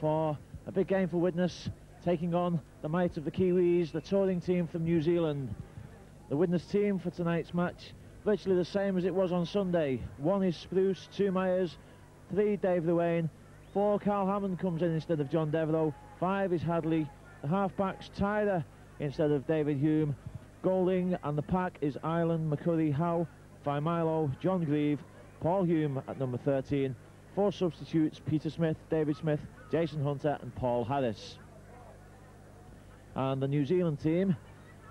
for a big game for Widnes, taking on the might of the Kiwis, the touring team from New Zealand. The Widnes team for tonight's match, virtually the same as it was on Sunday. 1 is Spruce, 2 Myers, 3 Dave Luane, 4 Carl Hammond comes in instead of John Devereux, 5 is Hadley, the half-backs Tyler instead of David Hume, Golding, and the pack is Ireland, McCurry, Howe, Milo, John Grieve, Paul Hume at number 13, 4 substitutes, Peter Smith, David Smith, Jason Hunter and Paul Harris. And the New Zealand team,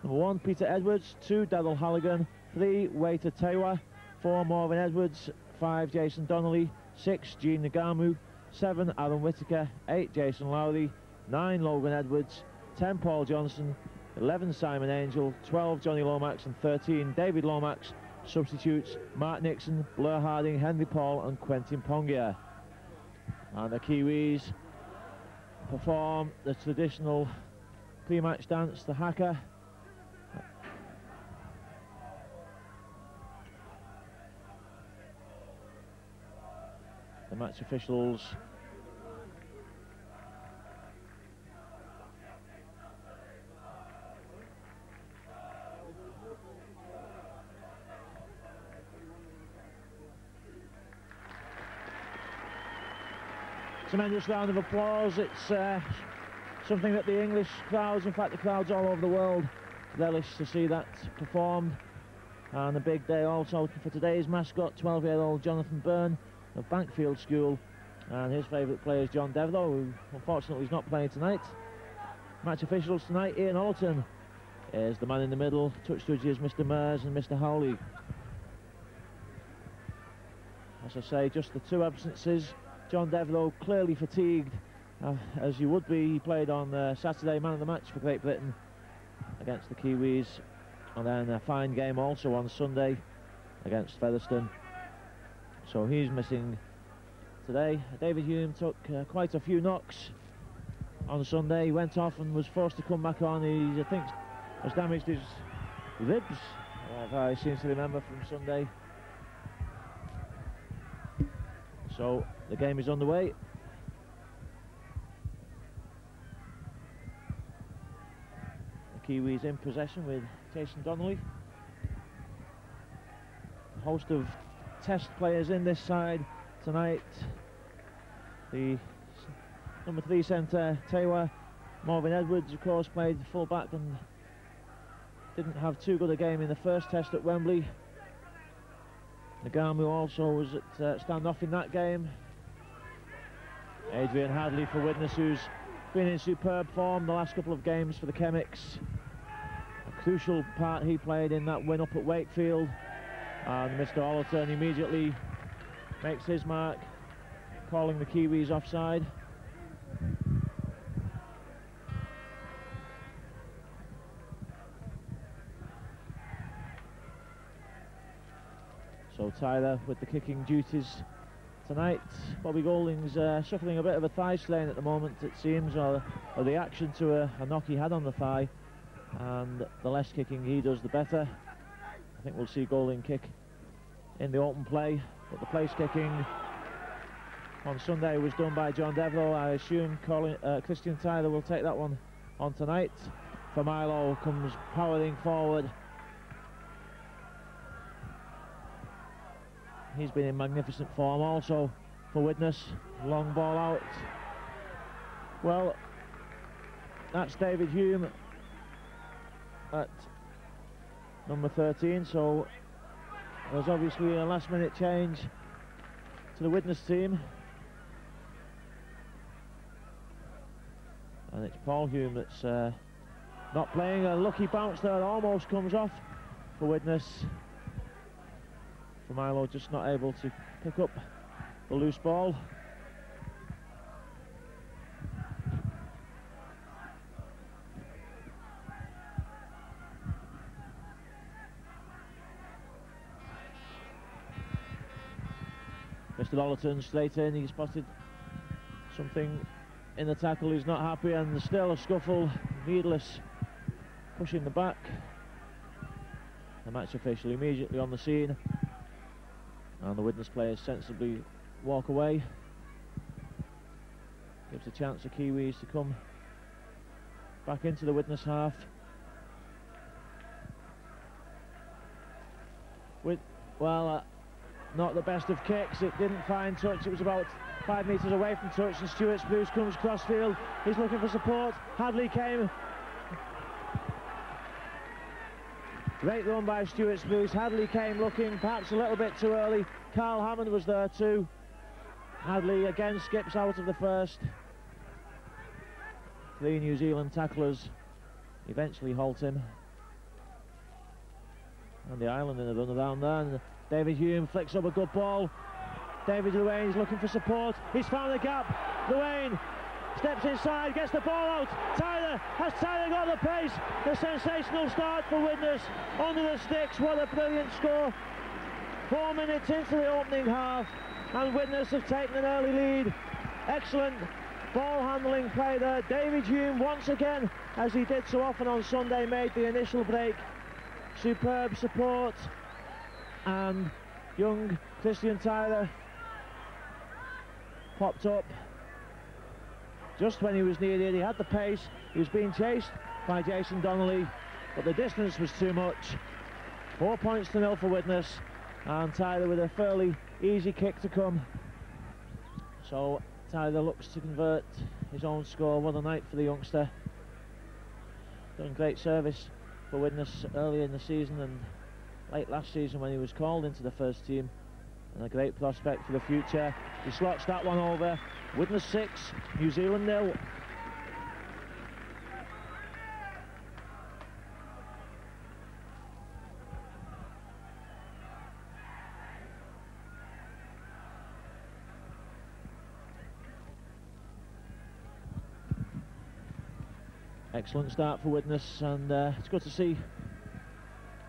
number 1 Peter Edwards, 2 Daryl Halligan, 3 Waiter Tewa, 4 Marvin Edwards, 5 Jason Donnelly, 6 Gene Nagamu, 7 Aaron Whittaker, 8 Jason Lowry, 9 Logan Edwards, 10 Paul Johnson, 11 Simon Angel, 12 Johnny Lomax and 13 David Lomax. Substitutes Mark Nixon, Blair Harding, Henry Paul and Quentin Pongia. And the Kiwis perform the traditional pre-match dance, the haka. The match officials tremendous round of applause. It's something that the English crowds, in fact the crowds all over the world, relish to see that performed. And a big day also for today's mascot, 12-year-old Jonathan Byrne of Bankfield School, and his favourite player is John Devereux, who unfortunately is not playing tonight. Match officials tonight, Ian Allerton is the man in the middle, touch judges Mr Mears and Mr Howley. As I say, just the 2 absences. John Devereux clearly fatigued, as you would be. He played on Saturday, man of the match for Great Britain against the Kiwis, and then a fine game also on Sunday against Featherstone. So he's missing today. David Hume took quite a few knocks on Sunday. He went off and was forced to come back on. He, I think, has damaged his ribs, if I seem to remember from Sunday. So the game is underway. The Kiwis in possession with Jason Donnelly. A host of test players in this side tonight. The number 3 centre Tewa, Marvin Edwards of course played full back and didn't have too good a game in the first test at Wembley. Nagamu also was at stand-off in that game. Adrian Hadley for Widnes, who's been in superb form the last couple of games for the Chemics. A crucial part he played in that win up at Wakefield. And Mr Allerton immediately makes his mark, calling the Kiwis offside. So Tyler with the kicking duties tonight. Bobby Golding's suffering a bit of a thigh strain at the moment, it seems, or a reaction to a knock he had on the thigh, and the less kicking he does the better. I think we'll see Golding kick in the open play, but the place kicking on Sunday was done by John Devereux. I assume Christian Tyler will take that one on tonight. Milo comes powering forward. He's been in magnificent form also for Widnes. Long ball out. Well, that's David Hume at number 13, so there's obviously a last-minute change to the Widnes team. And it's Paul Hume that's not playing. A lucky bounce there, almost comes off for Widnes. Milo just not able to pick up the loose ball. Mr Allerton straight in, he spotted something in the tackle, he's not happy, and still a scuffle, needless pushing the back. The match official immediately on the scene, and the Widnes players sensibly walk away. Gives gives the chance to Kiwis to come back into the Widnes half. Not the best of kicks. It didn't find touch. It was about 5 metres away from touch, and Stuart Spruce comes crossfield. He's looking for support. Hadley came. Great run by Stuart Spruce. Hadley came looking perhaps a little bit too early. Carl Hammond was there too. Hadley again skips out of the first. 3 New Zealand tacklers eventually halt him. And the Island in the run around there. And David Hume flicks up a good ball. David Llewellyn is looking for support. He's found the gap. Llewellyn steps inside, gets the ball out. Has Tyler got the pace? The sensational start for Widnes under the sticks. What a brilliant score. 4 minutes into the opening half, and Widnes have taken an early lead. Excellent ball handling play there. David Hume once again, as he did so often on Sunday, made the initial break. Superb support, and young Christian Tyler popped up just when he was needed. He had the pace. He was being chased by Jason Donnelly, but the distance was too much. 4 points to 0 for Widnes, and Tyler with a fairly easy kick to come. So Tyler looks to convert his own score. What a night for the youngster. Done great service for Widnes early in the season and late last season when he was called into the first team, and a great prospect for the future. He slots that one over. Widnes 6, New Zealand 0. Excellent start for Widnes, and it's good to see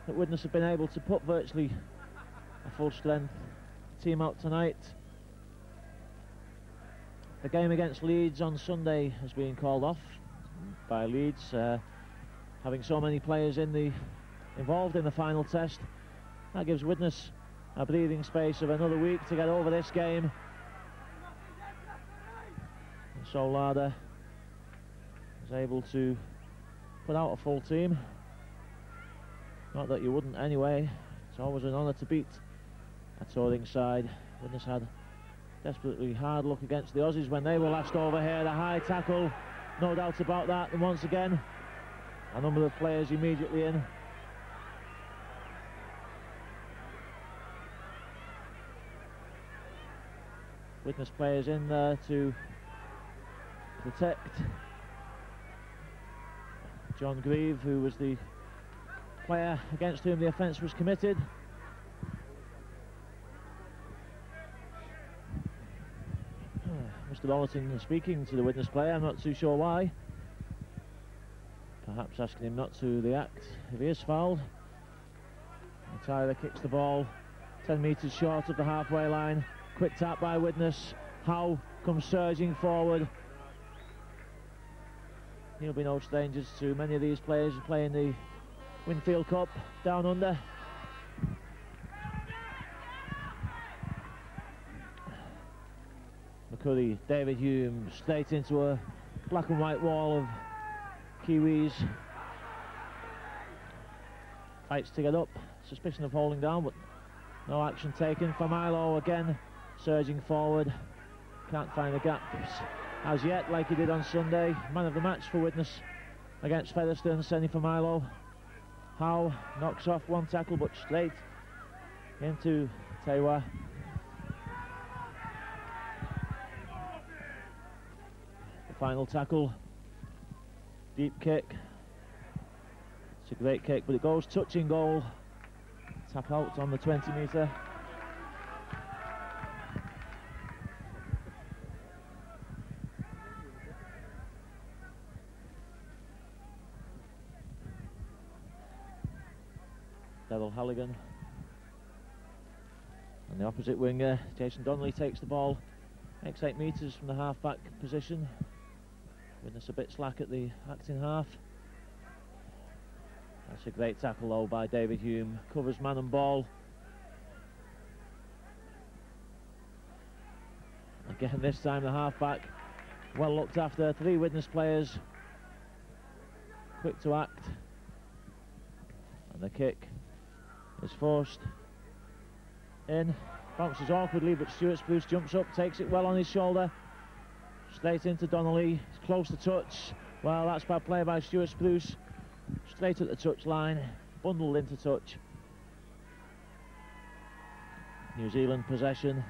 that Widnes have been able to put virtually a full strength team out tonight. The game against Leeds on Sunday has been called off by Leeds, having so many players involved in the final test. That gives Widnes a breathing space of another week to get over this game. And so Lada was able to put out a full team. Not that you wouldn't anyway. It's always an honour to beat a touring side. Widnes had desperately hard luck against the Aussies when they were last over here. The high tackle, no doubt about that. And once again, a number of players immediately in. Widnes players in there to protect John Grieve, who was the player against whom the offence was committed. Mr. Rollerton speaking to the Widnes player, I'm not too sure why. Perhaps asking him not to react if he is fouled. And Tyler kicks the ball 10 metres short of the halfway line. Quick tap by Widnes. Howe comes surging forward. He'll be no strangers to many of these players who play in the Winfield Cup down under. McCurry, David Hume, straight into a black and white wall of Kiwis. Fights to get up, suspicion of holding down, but no action taken. For Milo again, surging forward. Can't find the gaps as yet, like he did on Sunday. Man of the match for Widnes against Featherstone, sending for Milo. Howe knocks off one tackle, but straight into Tewa. The final tackle, deep kick. It's a great kick, but it goes touching goal. Tap out on the 20 metre. Halligan, and the opposite winger Jason Donnelly takes the ball x8 metres from the half-back position. Widnes a bit slack at the acting half. That's a great tackle though by David Hume, covers man and ball. Again this time the half-back well looked after. 3 Widnes players, quick to act, and the kick is forced in. Bounces awkwardly, but Stuart Spruce jumps up, takes it well on his shoulder, straight into Donnelly. It's close to touch. Well, that's bad play by Stuart Spruce. Straight at the touch line, bundled into touch. New Zealand possession.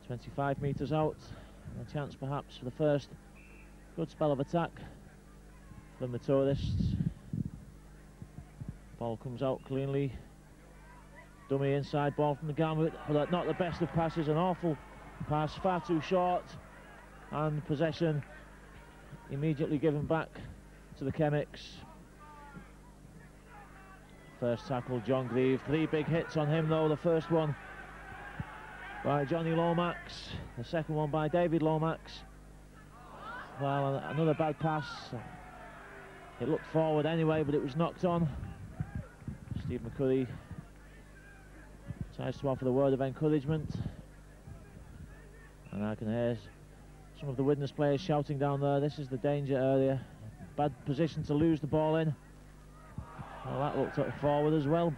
25 metres out, and a chance perhaps for the first good spell of attack from the tourists. Ball comes out cleanly. Dummy inside ball from the Gambit, but not the best of passes. An awful pass, far too short, and possession immediately given back to the Chemics. First tackle, John Grieve. 3 big hits on him though. The first one by Johnny Lomax, the second one by David Lomax. Well, another bad pass. It looked forward anyway, but it was knocked on. Steve McCurry tries to offer the word of encouragement, and I can hear some of the Widnes players shouting down there, this is the danger area. Bad position to lose the ball in. Well, that looked up forward as well.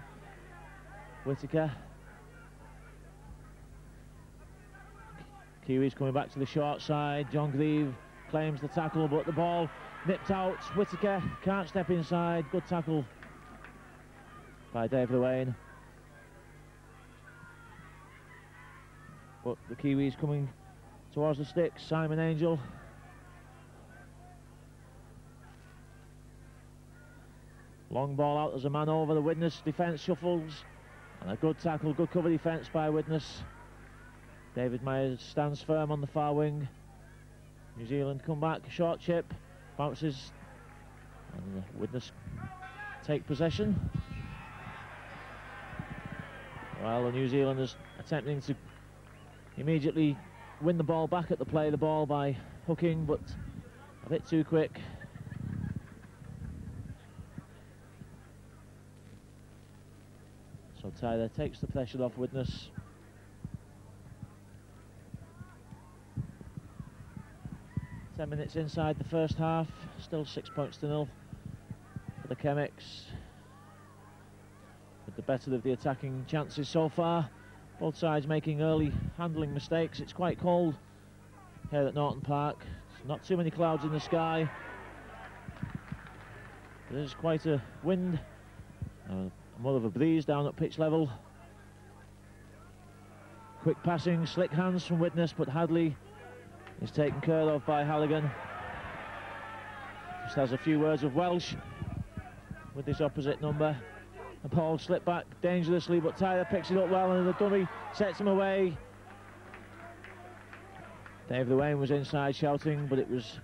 Whittaker. Kiwis coming back to the short side. John Grieve claims the tackle, but the ball nipped out. Whittaker can't step inside. Good tackle by Dave Lewayne. But the Kiwis coming towards the sticks. Simon Angel. Long ball out, there's a man over. The Widnes defence shuffles, and a good tackle, good cover defence by Widnes. David Myers stands firm on the far wing. New Zealand come back, short chip, bounces, and the Widnes take possession. Well, the New Zealanders attempting to immediately win the ball back at the play, the ball by hooking, but a bit too quick. So Tyler takes the pressure off Widnes. Ten minutes inside the first half, still 6 points to 0 for the Chemics, with the better of the attacking chances so far. Both sides making early handling mistakes. It's quite cold here at Norton Park. Not too many clouds in the sky. There's quite a wind, more of a breeze down at pitch level. Quick passing, slick hands from Widnes, but Hadley is taken care of by Halligan. Just has a few words of Welsh with this opposite number. And Paul slipped back dangerously, but Tyler picks it up well, and the dummy sets him away. Dave Lewayne was inside shouting, but it was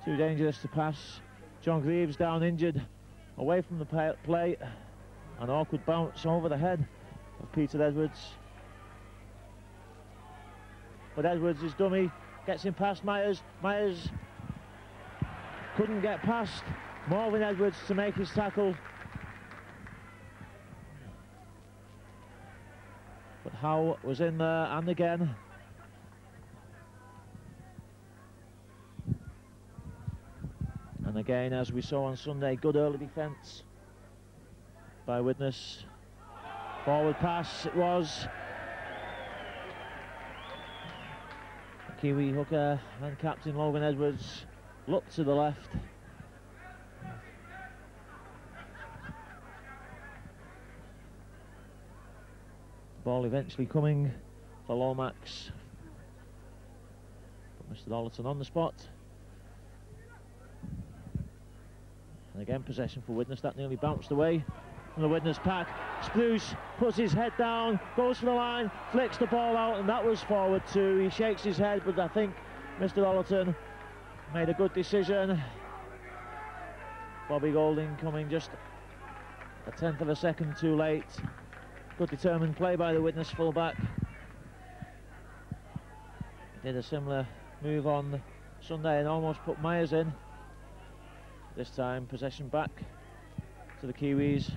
too dangerous to pass. John Greaves down injured, away from the play. An awkward bounce over the head of Peter Edwards. But Edwards, his dummy, gets him past Myers. Myers couldn't get past Marvin Edwards to make his tackle. But Howe was in there, and again. And again, as we saw on Sunday, good early defence by Widnes. Forward pass it was. Kiwi hooker and captain Logan Edwards looked to the left. Ball eventually coming for Lomax. But Mr. Dollerton on the spot. And again, possession for Widnes. That nearly bounced away from the Widnes pack. Spruce puts his head down, goes for the line, flicks the ball out, and that was forward too. He shakes his head, but I think Mr. Dollerton made a good decision. Bobby Golding coming just a tenth of a second too late. Good determined play by the Widnes fullback. Did a similar move on Sunday and almost put Myers in. This time possession back to the Kiwis.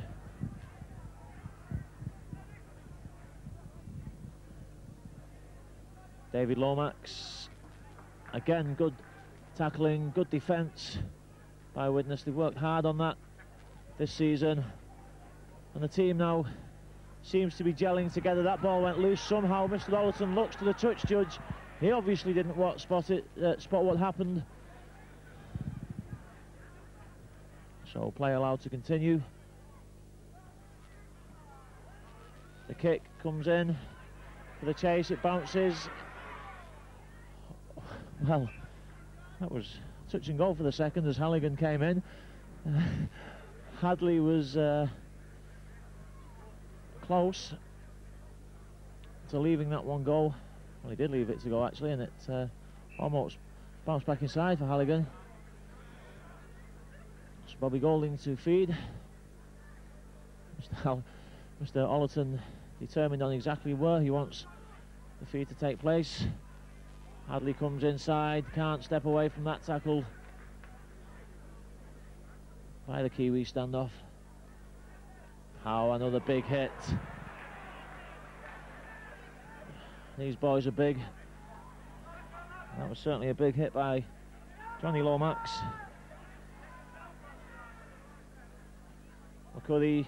David Lomax Again, good tackling, good defence by Widnes. They've worked hard on that this season, and the team now seems to be gelling together. That ball went loose somehow. Mr. Ollerton looks to the touch judge. He obviously didn't spot what happened. So play allowed to continue. The kick comes in for the chase. It bounces. Well, that was touch and go for the second as Halligan came in. Hadley was close to leaving that one go. Well, he did leave it to go actually, and it almost bounced back inside for Halligan. It's Bobby Golding to feed. Mr. Ollerton determined on exactly where he wants the feed to take place. Hadley comes inside, can't step away from that tackle by the Kiwi standoff. Howe, another big hit. These boys are big. That was certainly a big hit by Johnny Lomax. McCurry.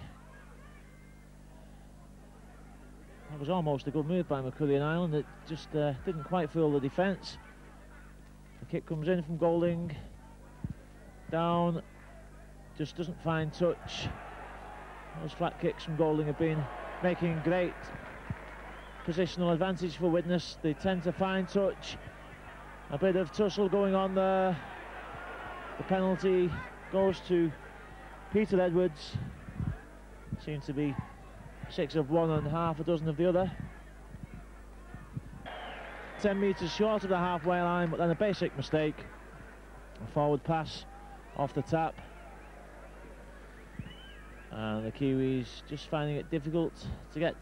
That was almost a good move by McCurry and Ireland. It just didn't quite fool the defence. The kick comes in from Golding. Down. Just doesn't find touch. Those flat kicks from Golding have been making great positional advantage for Widnes. They tend to find touch. A bit of tussle going on there. The penalty goes to Peter Edwards. Seems to be 6 of one and half a dozen of the other. 10 metres short of the halfway line, but then a basic mistake. A forward pass off the tap. And the Kiwis just finding it difficult to get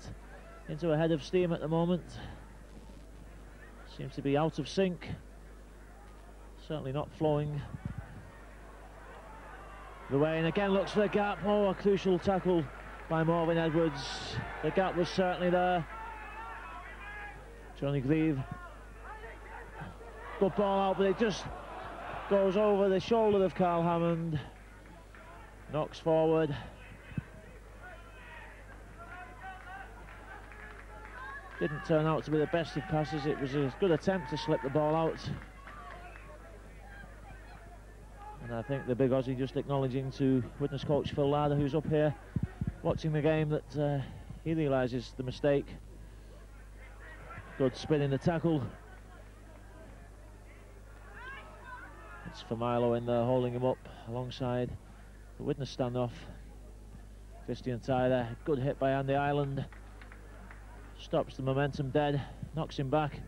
into a head of steam at the moment. Seems to be out of sync. Certainly not flowing the way, and again looks for the gap. Oh, a crucial tackle by Morven Edwards. The gap was certainly there. Johnny Grieve. Good ball out, but it just goes over the shoulder of Carl Hammond. Knocks forward. Didn't turn out to be the best of passes. It was a good attempt to slip the ball out. And I think the big Aussie just acknowledging to Widnes coach Phil Larder, who's up here watching the game, that he realises the mistake. Good spin in the tackle. It's for Milo in there holding him up alongside the Widnes standoff. Christian Tyler, good hit by Andy Ireland. Stops the momentum dead, knocks him back.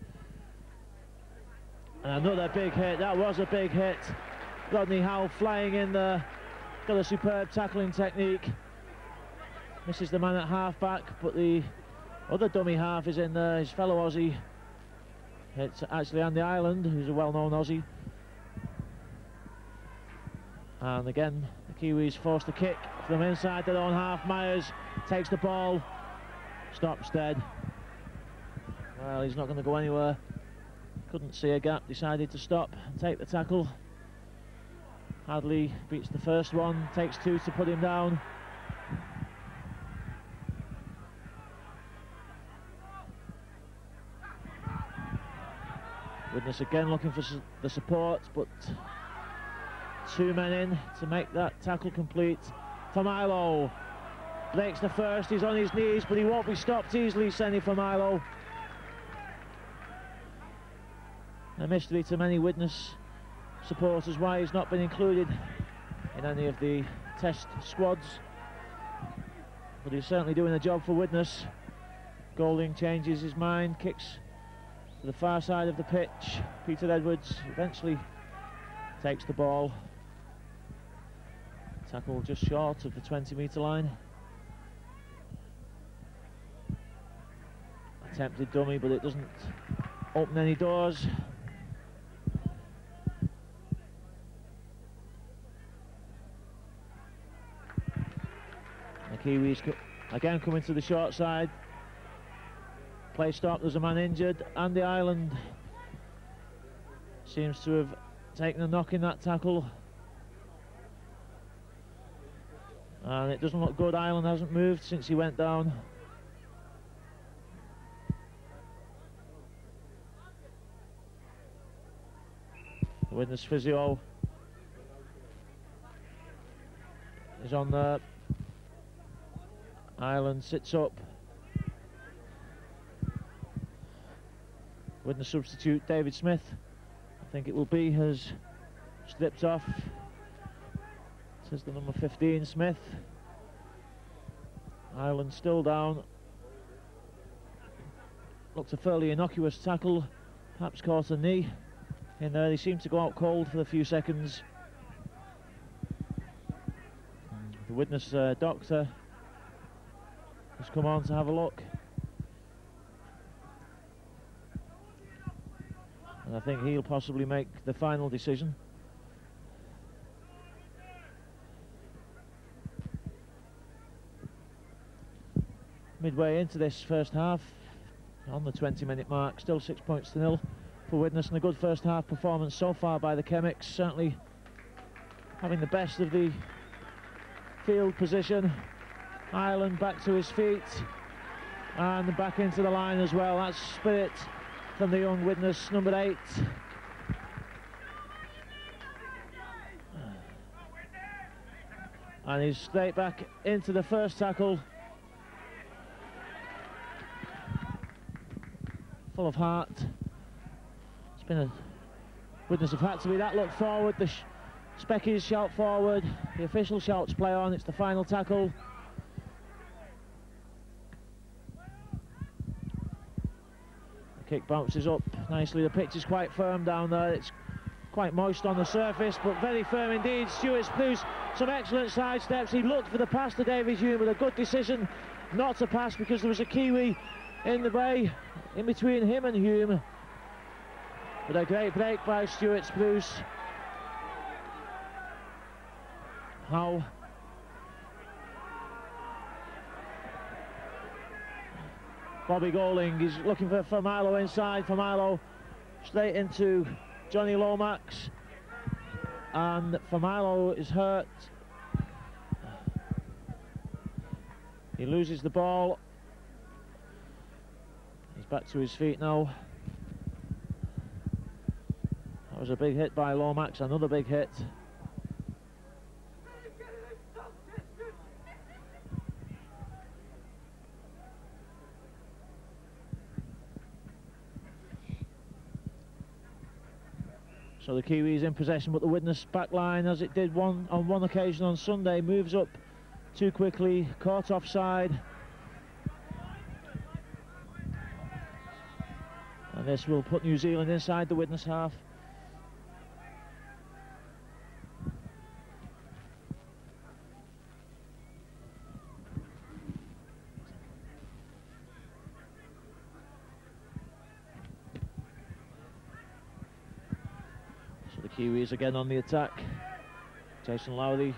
And another big hit. That was a big hit. Rodney Howe flying in there. Got a superb tackling technique. Misses the man at half-back, but the other dummy half is in there, his fellow Aussie. It's actually Andy Ireland, who's a well-known Aussie. And again, the Kiwis force the kick from inside their own half. Myers takes the ball, stops dead. Well, he's not going to go anywhere. Couldn't see a gap, decided to stop and take the tackle. Hadley beats the first one, takes 2 to put him down. Widnes again looking for the support, but 2 men in to make that tackle complete. Familo breaks the first, he's on his knees, but he won't be stopped easily, Senny Familo. A mystery to many Widnes supporters why he's not been included in any of the test squads, but he's certainly doing a job for Widnes. Golding changes his mind, kicks to the far side of the pitch. Peter Edwards eventually takes the ball. Tackle just short of the 20-metre line. Attempted dummy, but it doesn't open any doors. The Kiwis again coming to the short side. Play stop, there's a man injured. Andy Ireland seems to have taken a knock in that tackle. And it doesn't look good. Ireland hasn't moved since he went down. The Widnes physio is on there. Ireland sits up. Widnes substitute David Smith, I think it will be, has slipped off. Says the number 15, Smith. Ireland still down. Looked a fairly innocuous tackle, perhaps caught a knee in there. They seemed to go out cold for a few seconds. The Widnes doctor has come on to have a look. And I think he'll possibly make the final decision. Midway into this first half, on the 20-minute mark, still 6 points to nil for Widnes, and a good first half performance so far by the Chemics, certainly having the best of the field position. Ireland back to his feet and back into the line as well. That's spirit from the young Widnes number 8. And he's straight back into the first tackle. Full of heart. It's been a Widnes have had to be that look forward. The Speckies shout forward. The official shouts play on. It's the final tackle. The kick bounces up nicely. The pitch is quite firm down there. It's quite moist on the surface, but very firm indeed. Stuart Spruce, some excellent side steps. He looked for the pass to David Hume, but a good decision not to pass because there was a Kiwi in the way in between him and Hume. But a great break by Stuart Spruce. How Bobby Golding is looking for Milo inside. For Milo straight into Johnny Lomax, and Milo is hurt. He loses the ball. He's back to his feet now. That was a big hit by Lomax, another big hit. So the Kiwis in possession, but the Widnes back line, as it did on one occasion on Sunday, moves up too quickly, caught offside. And this will put New Zealand inside the Widnes half. So the Kiwis again on the attack. Jason Lowry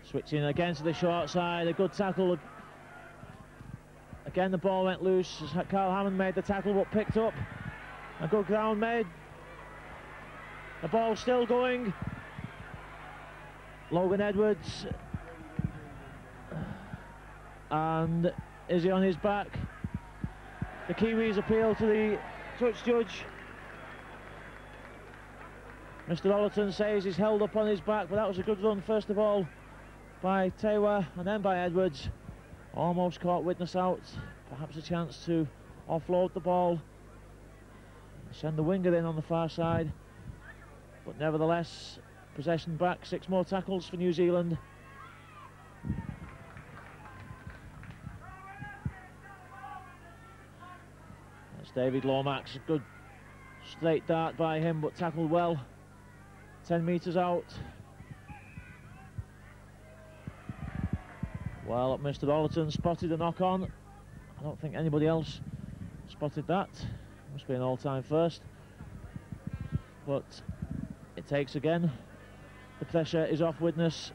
switching again to the short side. A good tackle. Again, the ball went loose as Carl Hammond made the tackle, but picked up. A good ground made. The ball still going. Logan Edwards. And is he on his back? The Kiwis appeal to the touch judge. Mr. Ollerton says he's held up on his back, but that was a good run, first of all, by Tewa and then by Edwards. Almost caught Widnes out. Perhaps a chance to offload the ball, send the winger in on the far side. But nevertheless, possession back. 6 more tackles for New Zealand. That's David Lomax. A good straight dart by him, but tackled well. 10 metres out. Well, Mr. Ollerton spotted a knock on. I don't think anybody else spotted that. Must be an all-time first. But it takes again. The pressure is off Widnes.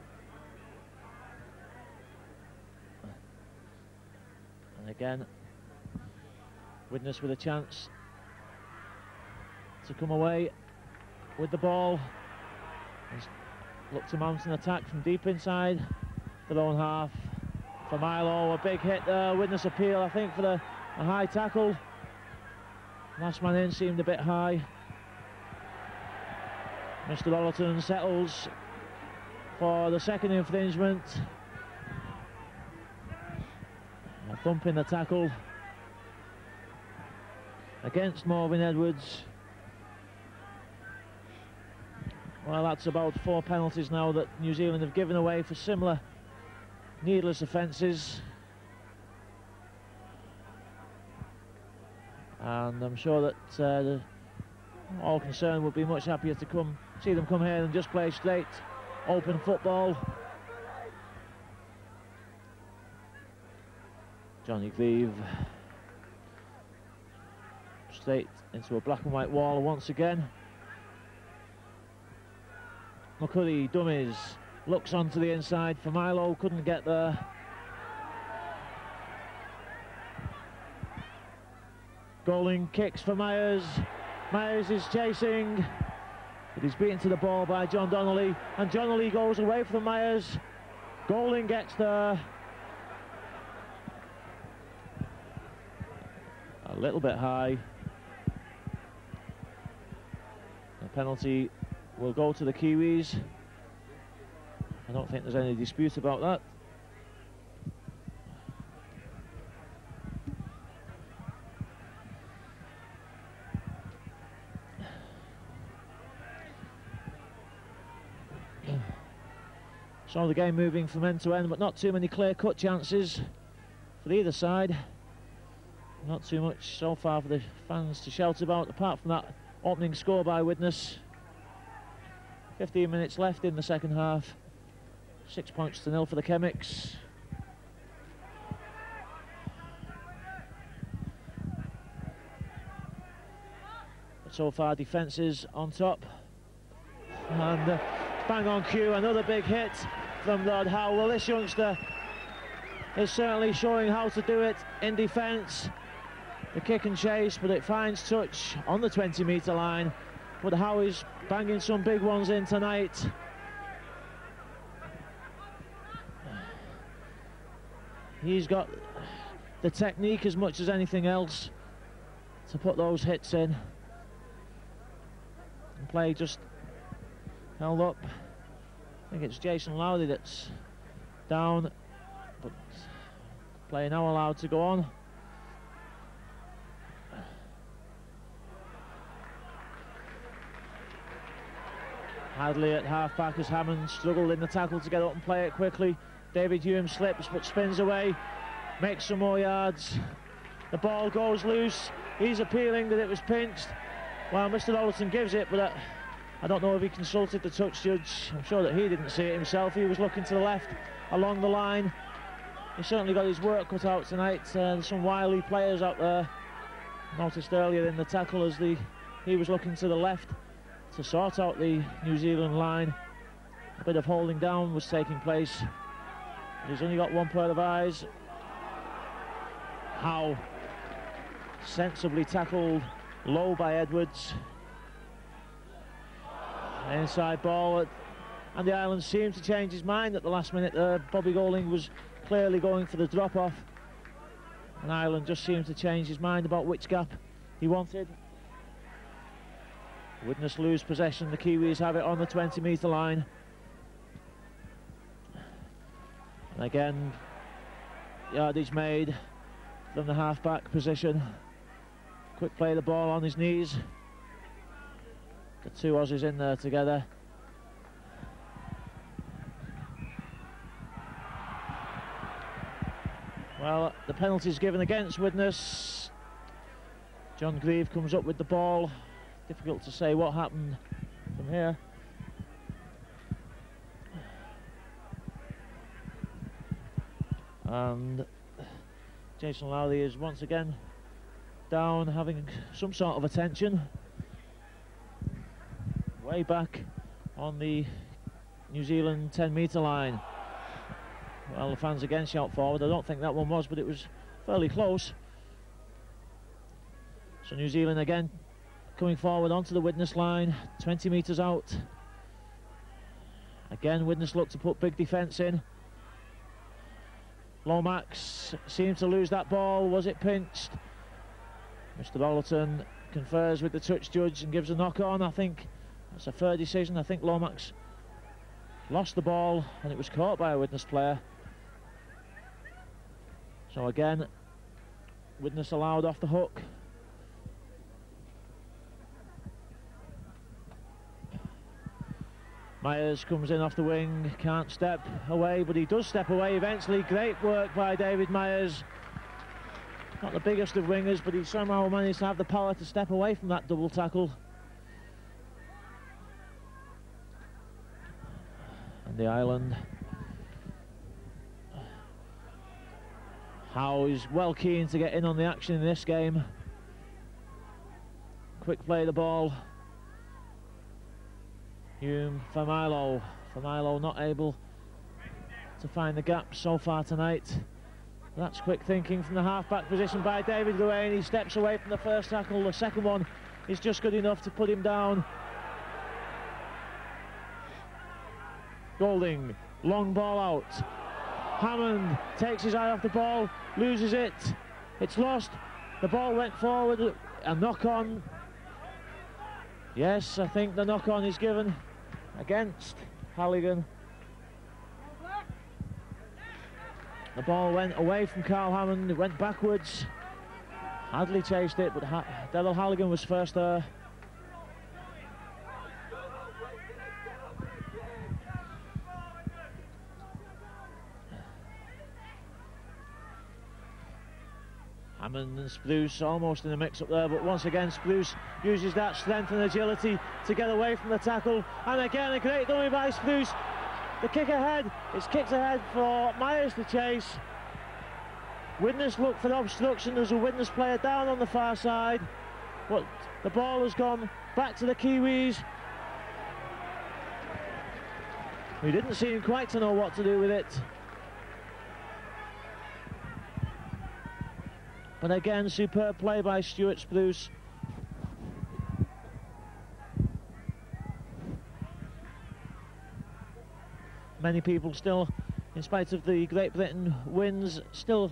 And again, Widnes with a chance to come away with the ball. He's looked to mount an attack from deep inside their own half. For Milo, a big hit there. Widnes appeal, I think, for a high tackle. Last man in seemed a bit high. Mr. Ollerton settles for the second infringement. A thump in the tackle against Morven Edwards. Well, that's about 4 penalties now that New Zealand have given away for similar needless offences. And I'm sure that all concerned would be much happier to see them come here and just play straight, open football. Johnny Grieve straight into a black and white wall once again. McCurry dummies, looks onto the inside for Milo, couldn't get there. Goling kicks for Myers. Myers is chasing, but he's beaten to the ball by John Donnelly, and Donnelly goes away from Myers. Goling gets there. A little bit high. The penalty will go to the Kiwis. I don't think there's any dispute about that. So the game moving from end to end, but not too many clear-cut chances for either side. Not too much so far for the fans to shout about, apart from that opening score by Widnes. 15 minutes left in the second half. 6 points to 0 for the Chemics. But so far, defences on top. And bang on cue, another big hit from Lord Howe. Well, this youngster is certainly showing how to do it in defence. The kick and chase, but it finds touch on the 20-metre line. But Howe is banging some big ones in tonight. He's got the technique as much as anything else to put those hits in. And play just held up. I think it's Jason Lowry that's down, but play now allowed to go on. Hadley at half-back as Hammond struggled in the tackle to get up and play it quickly. David Hume slips but spins away, makes some more yards. The ball goes loose. He's appealing that it was pinched. Well, Mr. Ollerton gives it, but I don't know if he consulted the touch judge. I'm sure that he didn't see it himself. He was looking to the left along the line. He certainly got his work cut out tonight. There's some wily players out there. Noticed earlier in the tackle as he was looking to the left to sort out the New Zealand line. A bit of holding down was taking place. He's only got one pair of eyes. Howe sensibly tackled low by Edwards. Inside ball, and the Island seemed to change his mind at the last minute. Bobby Goling was clearly going for the drop-off, and Ireland just seemed to change his mind about which gap he wanted. Widnes lose possession. The Kiwis have it on the 20-metre line. And again, yardage made from the half-back position. Quick play the ball on his knees. The two Aussies in there together. Well, the penalty's given against Widnes. John Grieve comes up with the ball. Difficult to say what happened from here. And Jason Lowry is once again down, having some sort of attention. Way back on the New Zealand 10-metre line. Well, the fans again shout forward. I don't think that one was, but it was fairly close. So New Zealand again coming forward onto the Widnes line, 20 metres out. Again, Widnes look to put big defence in. Lomax seems to lose that ball. Was it pinched? Mr. Ollerton confers with the touch judge and gives a knock on. I think that's a fair decision. I think Lomax lost the ball and it was caught by a Widnes player. So again, Widnes allowed off the hook. Myers comes in off the wing, can't step away, but he does step away eventually. Great work by David Myers. Not the biggest of wingers, but he somehow managed to have the power to step away from that double tackle. And the island. Howe is well keen to get in on the action in this game. Quick play the ball. Hume for Milo. Not able to find the gap so far tonight. That's quick thinking from the half-back position by David Ruane. He steps away from the first tackle. The second one is just good enough to put him down. Golding, long ball out. Hammond takes his eye off the ball, loses it. It's lost. The ball went forward. A knock-on. Yes, I think the knock-on is given against Halligan. The ball went away from Carl Hammond, it went backwards. Hadley chased it, but Daryl Halligan was first there. Hammond and Spruce almost in the mix up there, but once again Spruce uses that strength and agility to get away from the tackle, and again a great dummy by Spruce. The kick ahead, it's kicked ahead for Myers to chase. Widnes look for obstruction. There's a Widnes player down on the far side, but the ball has gone back to the Kiwis. We didn't seem quite to know what to do with it. But again, superb play by Stuart Spruce. Many people still, in spite of the Great Britain wins, still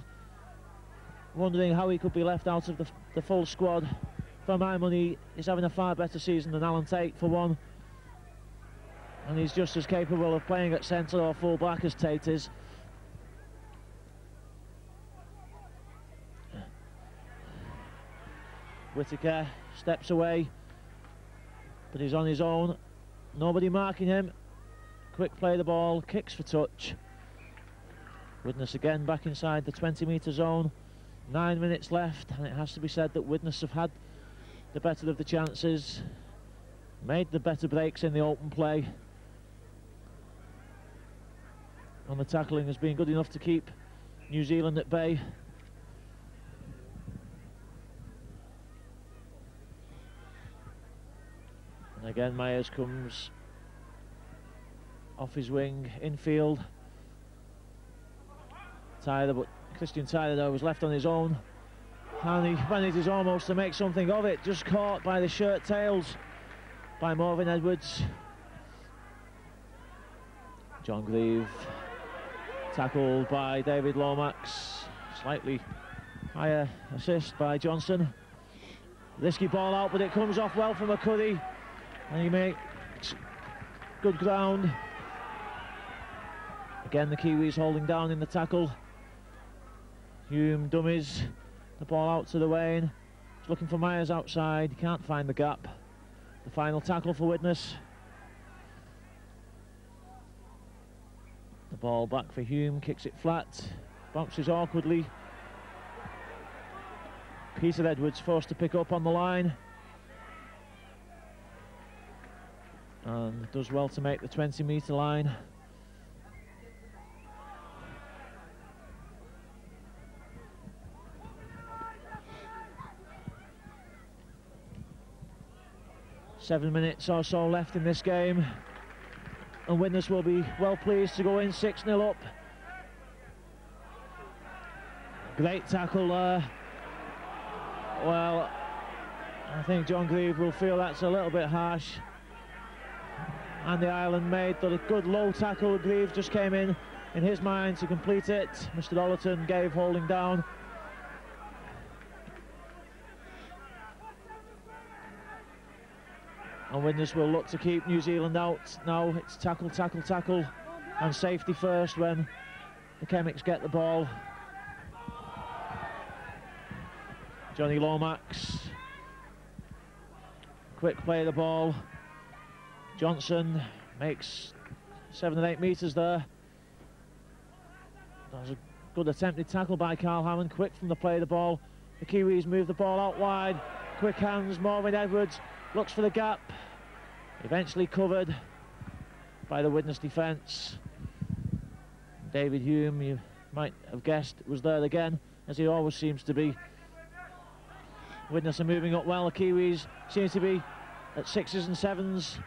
wondering how he could be left out of the full squad. For my money, he's having a far better season than Alan Tate, for one. And he's just as capable of playing at centre or full back as Tate is. Whittaker steps away, but he's on his own. Nobody marking him. Quick play the ball, kicks for touch. Widnes again back inside the 20-metre zone. 9 minutes left, and it has to be said that Widnes have had the better of the chances, made the better breaks in the open play, and the tackling has been good enough to keep New Zealand at bay. And again Myers comes off his wing, infield. Tyler, but Christian Tyler though was left on his own, and he manages almost to make something of it, just caught by the shirt tails by Morven Edwards. John Grieve tackled by David Lomax, slightly higher assist by Johnson. Risky ball out, but it comes off well from McCurry, and he makes good ground. Again the Kiwis holding down in the tackle. Hume dummies the ball out to the Wayne. He's looking for Myers outside, he can't find the gap. The final tackle for Widnes. The ball back for Hume, kicks it flat, bounces awkwardly. Peter Edwards forced to pick up on the line, and does well to make the 20-metre line. Seven minutes or so left in this game, and Widnes will be well pleased to go in 6-0 up. Great tackle there. Well, I think John Grieve will feel that's a little bit harsh. And the Ireland made a good low tackle. Grieve just came in his mind to complete it. Mr. Ollerton gave holding down. And Widnes will look to keep New Zealand out. Now it's tackle, tackle, tackle, and safety first when the Chemics get the ball. Johnny Lomax, quick play of the ball. Johnson makes 7 or 8 metres there. That was a good attempted tackle by Carl Hammond. Quick from the play of the ball. The Kiwis move the ball out wide. Quick hands, Marvin Edwards looks for the gap. Eventually covered by the Widnes defence. David Hume, you might have guessed, was there again, as he always seems to be. Widnes are moving up well. The Kiwis seem to be at 6s and 7s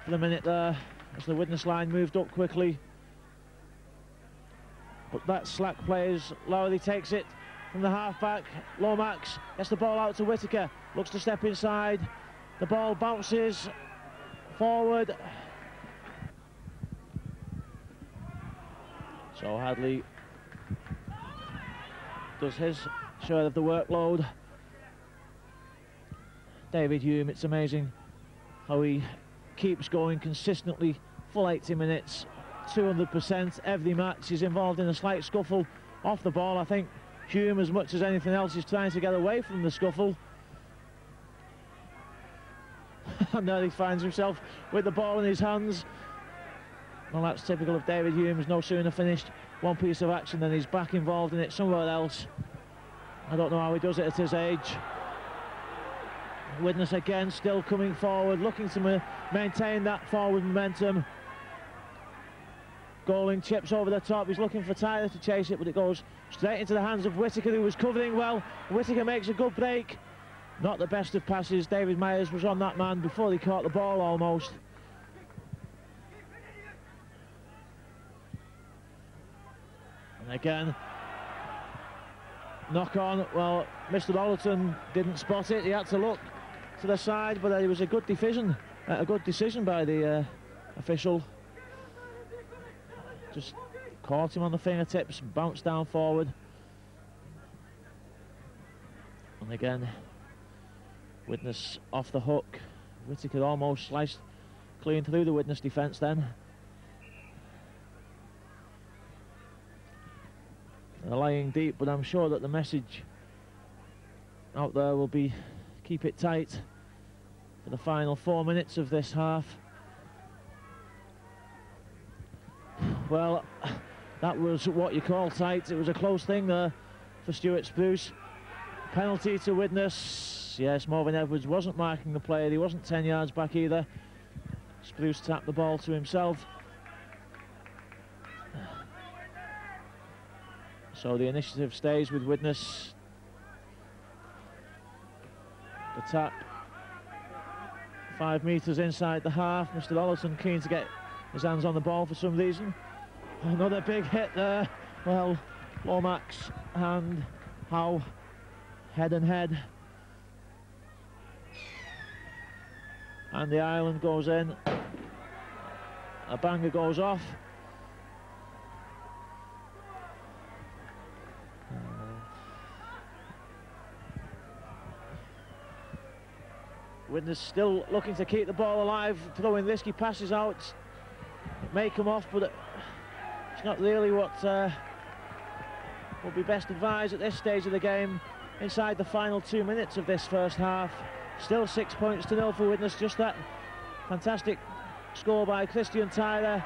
for the minute there, as the Widnes line moved up quickly. But that slack plays. Lowry takes it from the half-back. Lomax gets the ball out to Whittaker. Looks to step inside. The ball bounces forward. So Hadley does his share of the workload. David Hume, it's amazing how he keeps going consistently, full 80 minutes, 200% every match. He's involved in a slight scuffle off the ball. I think Hume, as much as anything else, is trying to get away from the scuffle. And there he finds himself with the ball in his hands. Well, that's typical of David Hume. He's no sooner finished one piece of action than he's back involved in it somewhere else. I don't know how he does it at his age. Widnes again still coming forward, looking to maintain that forward momentum. Goling chips over the top. He's looking for Tyler to chase it, but it goes straight into the hands of Whittaker, who was covering well. Whittaker makes a good break. Not the best of passes. David Myers was on that man before he caught the ball almost. And again, knock on. Well, Mr. Ollerton didn't spot it. He had to look to the side, but it was a good decision by the official. Just caught him on the fingertips, bounced down forward. And again, Widnes off the hook. Whittaker almost sliced clean through the Widnes defence then. They're lying deep, but I'm sure that the message out there will be keep it tight for the final 4 minutes of this half. Well, that was what you call tight. It was a close thing there for Stuart Spruce. Penalty to Widnes. Yes, Marvin Edwards wasn't marking the player. He wasn't 10 yards back either. Spruce tapped the ball to himself. So the initiative stays with Widnes. The tap 5 metres inside the half. Mr. Ollerton keen to get his hands on the ball for some reason. Another big hit there. Well, Lomax and Howe head and head. And the Ireland goes in. A banger goes off. Widnes still looking to keep the ball alive, throwing risky passes out. It may come off, but it's not really what would be best advised at this stage of the game. Inside the final 2 minutes of this first half. Still 6 points to 0 for Widnes. Just that fantastic score by Christian Tyler.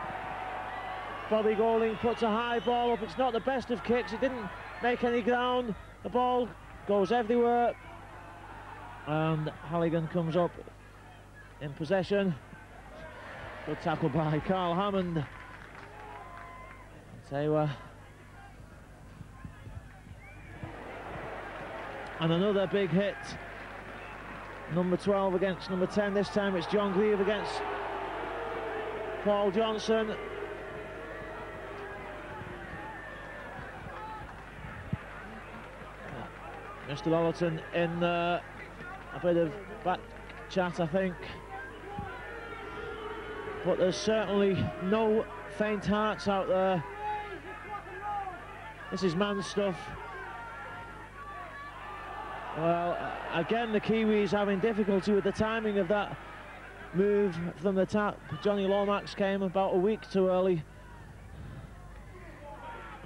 Bobby Goling puts a high ball up. It's not the best of kicks. It didn't make any ground. The ball goes everywhere. And Halligan comes up in possession. Good tackle by Carl Hammond. I'll tell you what. And another big hit. Number 12 against number 10. This time it's John Grieve against Paul Johnson. Mr. Ollerton in there. a bit of back chat, I think. But there's certainly no faint hearts out there. This is man stuff. Well, again, the Kiwis having difficulty with the timing of that move from the tap. Johnny Lomax came about a week too early.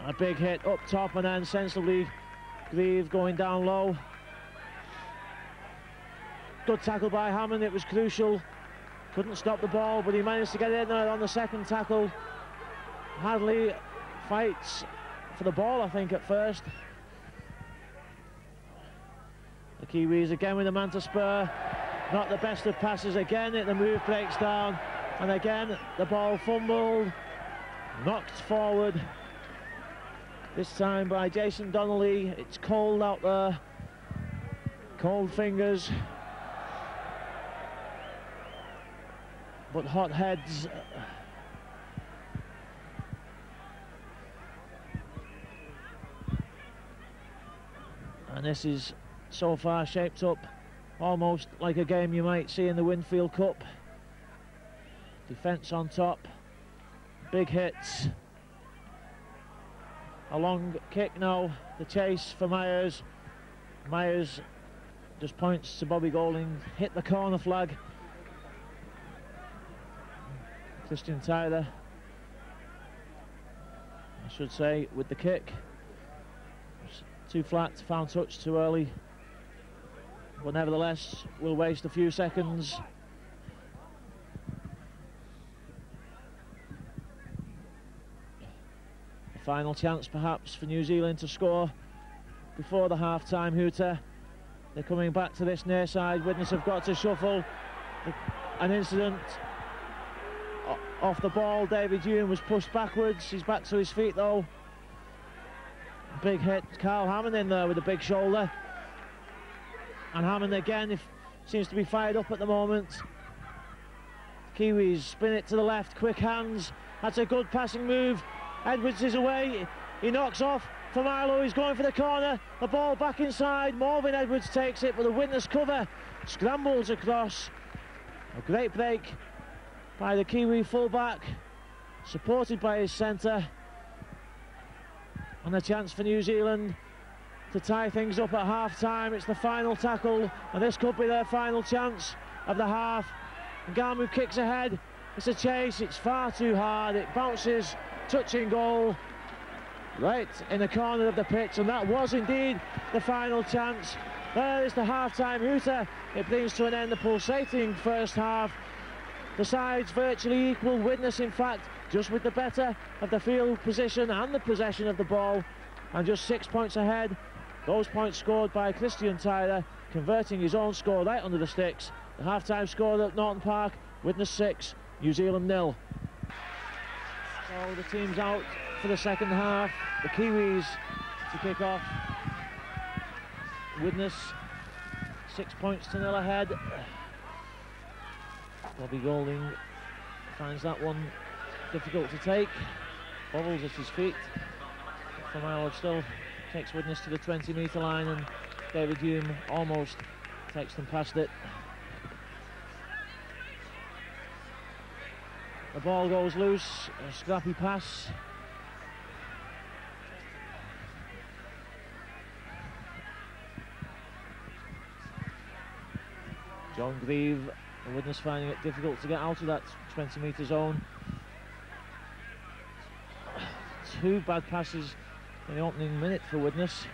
A big hit up top, and then sensibly Grieve going down low. Good tackle by Hammond, it was crucial. Couldn't stop the ball, but he managed to get in there on the second tackle. Hadley fights for the ball, I think, at first. The Kiwis again with a man to spur. Not the best of passes again. The move breaks down, and again the ball fumbled, knocked forward. This time by Jason Donnelly. It's cold out there, cold fingers, but hot heads. And this is so far shaped up almost like a game you might see in the Winfield Cup. Defence on top, big hits. A long kick now, the chase for Myers. Myers just points to Bobby Golding, hit the corner flag. Christian Tyler, I should say, with the kick. Too flat, found touch too early. But nevertheless, we'll waste a few seconds. A final chance perhaps for New Zealand to score before the half-time hooter. They're coming back to this near side. Widnes have got to shuffle. An incident off the ball. David Hume was pushed backwards. He's back to his feet though. Big hit. Carl Hammond in there with a big shoulder. And Hammond again seems to be fired up at the moment. Kiwis spin it to the left, quick hands. That's a good passing move. Edwards is away. He knocks off for Milo. He's going for the corner. The ball back inside. Morvin Edwards takes it, but the Widnes cover scrambles across. A great break by the Kiwi fullback, supported by his centre. And a chance for New Zealand to tie things up at half-time. It's the final tackle, and this could be their final chance of the half. Ngamu kicks ahead. It's a chase. It's far too hard. It bounces, touching goal, right in the corner of the pitch, and that was indeed the final chance. There is the half-time hooter. It brings to an end the pulsating first half. The sides virtually equal. Widnes, in fact, just with the better of the field position and the possession of the ball, and just 6 points ahead. Those points scored by Christian Tyler, converting his own score right under the sticks. The half-time score at Norton Park, Widnes 6, New Zealand 0. So the team's out for the second half. The Kiwis to kick off. Widnes 6 points to 0 ahead. Bobby Golding finds that one difficult to take. Bobbles at his feet. From Howard still takes Widnes to the 20-metre line, and David Hume almost takes them past it. The ball goes loose, a scrappy pass. John Grieve, the Widnes finding it difficult to get out of that 20-metre zone. Two bad passes in the opening minute for Widnes.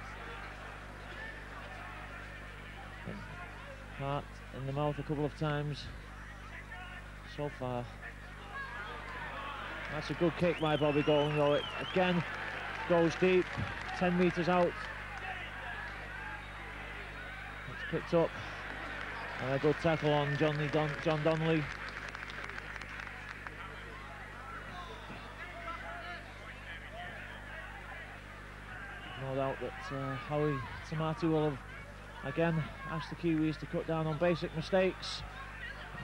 Hart in the mouth a couple of times so far. That's a good kick by Bobby Golding, though. It again goes deep, 10 metres out. It's picked up. And a good tackle on John Donnelly. No doubt that Howie Tamati will have again asked the Kiwis to cut down on basic mistakes.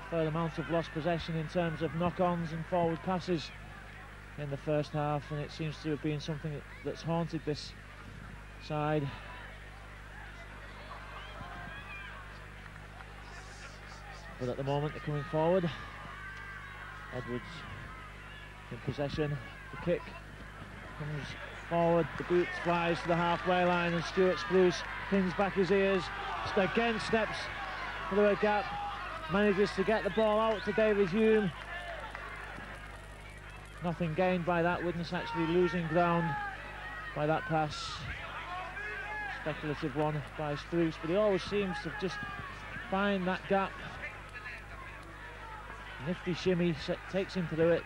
A fair amount of lost possession in terms of knock-ons and forward passes in the first half, and it seems to have been something that's haunted this but at the moment they're coming forward. Edwards in possession. The kick comes forward, the boot flies to the halfway line, and Stuart Spruce pins back his ears, again steps through a gap, manages to get the ball out to David Hume. Nothing gained by that. Widnes actually losing ground by that pass. Speculative one by Spruce, but he always seems to just find that gap. Nifty shimmy takes him through it.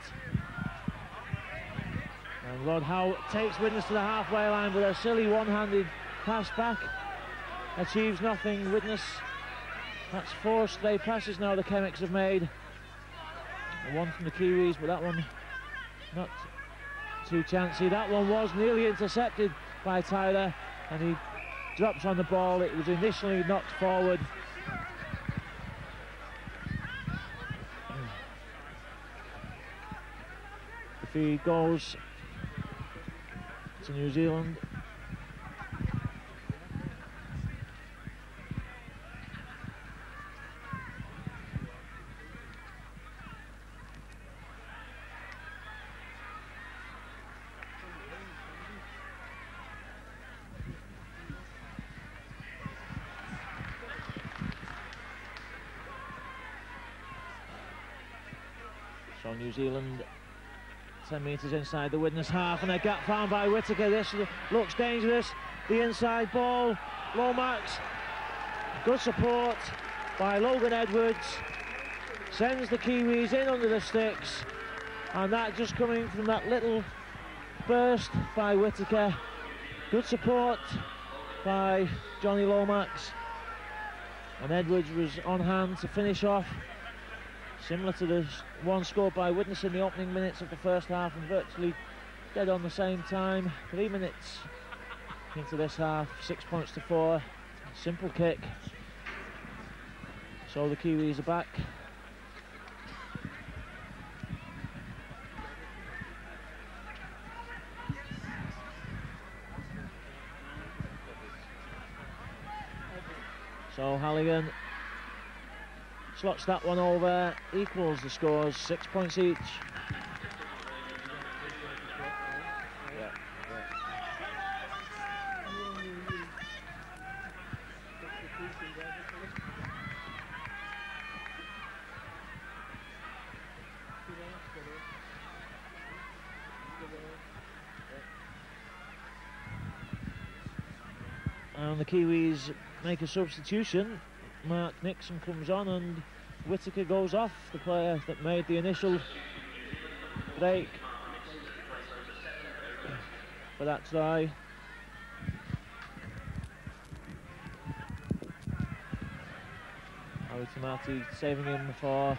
And Rod Howe takes Widnes to the halfway line with a silly one-handed pass back. Achieves nothing. Widnes, that's 4 stray passes now the Chemics have made. And one from the Kiwis, but that one not too chancy. That one was nearly intercepted by Tyler, and he drops on the ball. It was initially knocked forward. The feed goes to New Zealand. So New Zealand 10 metres inside the Widnes half, and a gap found by Whittaker. This looks dangerous. The inside ball, Lomax, good support by Logan Edwards, sends the Kiwis in under the sticks, and that just coming from that little burst by Whittaker. Good support by Johnny Lomax, and Edwards was on hand to finish off. Similar to the one scored by Widnes in the opening minutes of the first half, and virtually dead on the same time. 3 minutes into this half, 6 points to 4. Simple kick. So the Kiwis are back. So Halligan slots that one over, equals the scores, 6 points each. And the Kiwis make a substitution. Mark Nixon comes on and Whittaker goes off, the player that made the initial break for that try. Harry Tamati saving him for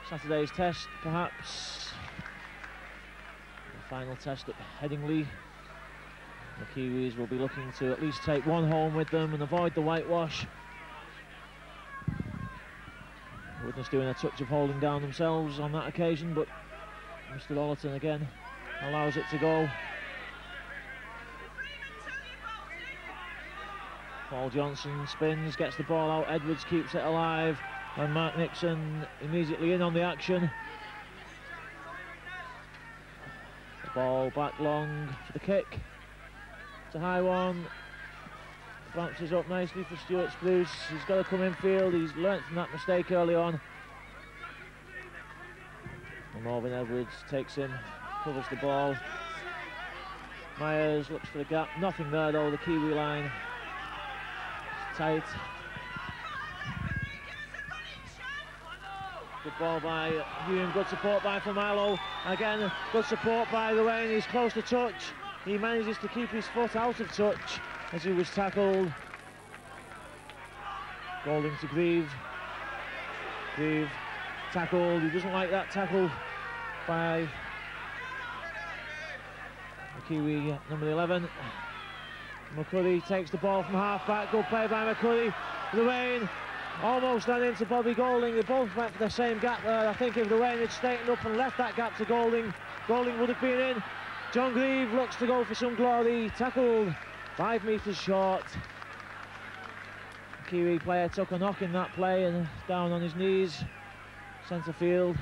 Saturday's test, perhaps the final test at Headingley. The Kiwis will be looking to at least take one home with them and avoid the whitewash. Widnes doing a touch of holding down themselves on that occasion, but Mr. Ollerton again allows it to go. Paul Johnson spins, gets the ball out, Edwards keeps it alive, and Mark Nixon immediately in on the action. The ball back long for the kick. It's a high one. Bounces up nicely for Stuart Spruce. He's got to come in field. He's learnt from that mistake early on. And Marvin Edwards takes him, covers the ball. Myers looks for the gap. Nothing there though. The Kiwi line is tight. Good ball by Hume. Good support by Famalo. Again, good support by Llewellyn. He's close to touch. He manages to keep his foot out of touch as he was tackled. Golding to Grieve. Grieve tackled. He doesn't like that tackle by the Kiwi number 11. McCurry takes the ball from half back. Good play by McCurry. Llewellyn almost ran into Bobby Golding. They both went for the same gap there. I think if Llewellyn had straightened up and left that gap to Golding, Golding would have been in. John Grieve looks to go for some glory. Tackled 5 metres short. Kiwi player took a knock in that play and down on his knees, centre field.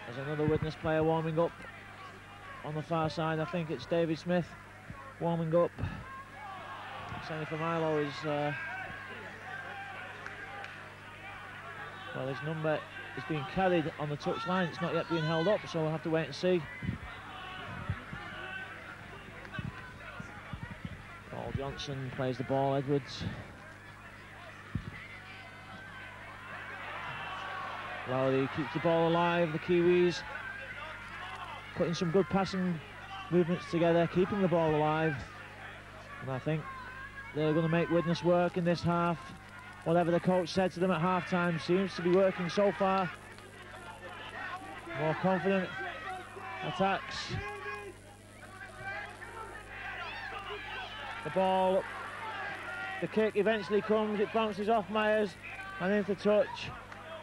There's another Widnes player warming up on the far side. I think it's David Smith warming up. Semi for Milo is well, his number is being carried on the touch line. It's not yet being held up, so we'll have to wait and see. Paul Johnson plays the ball. Edwards. Lowry keeps the ball alive. The Kiwis putting some good passing movements together, keeping the ball alive. And I think they're going to make Widnes work in this half. Whatever the coach said to them at half-time seems to be working so far. More confident attacks. The ball, the kick eventually comes, it bounces off Myers and into touch.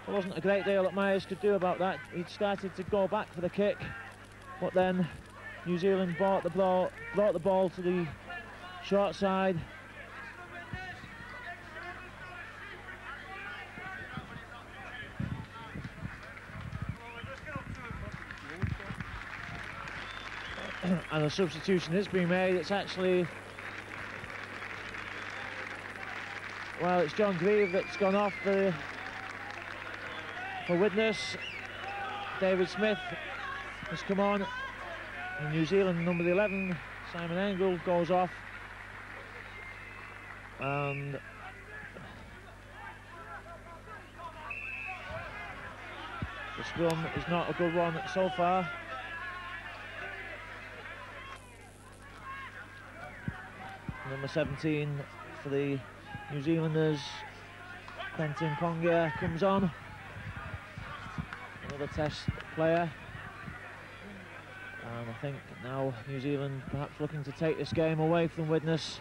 There wasn't a great deal that Myers could do about that. He'd started to go back for the kick, but then New Zealand brought the ball to the short side. And a substitution is being made. It's actually, well, it's John Grieve that's gone off for Widnes. David Smith has come on. And New Zealand number 11, Simon Engel, goes off. And the scrum is not a good one so far. Number 17 for the New Zealanders, Quentin Pongia, comes on. Another test player. And I think now New Zealand perhaps looking to take this game away from Widnes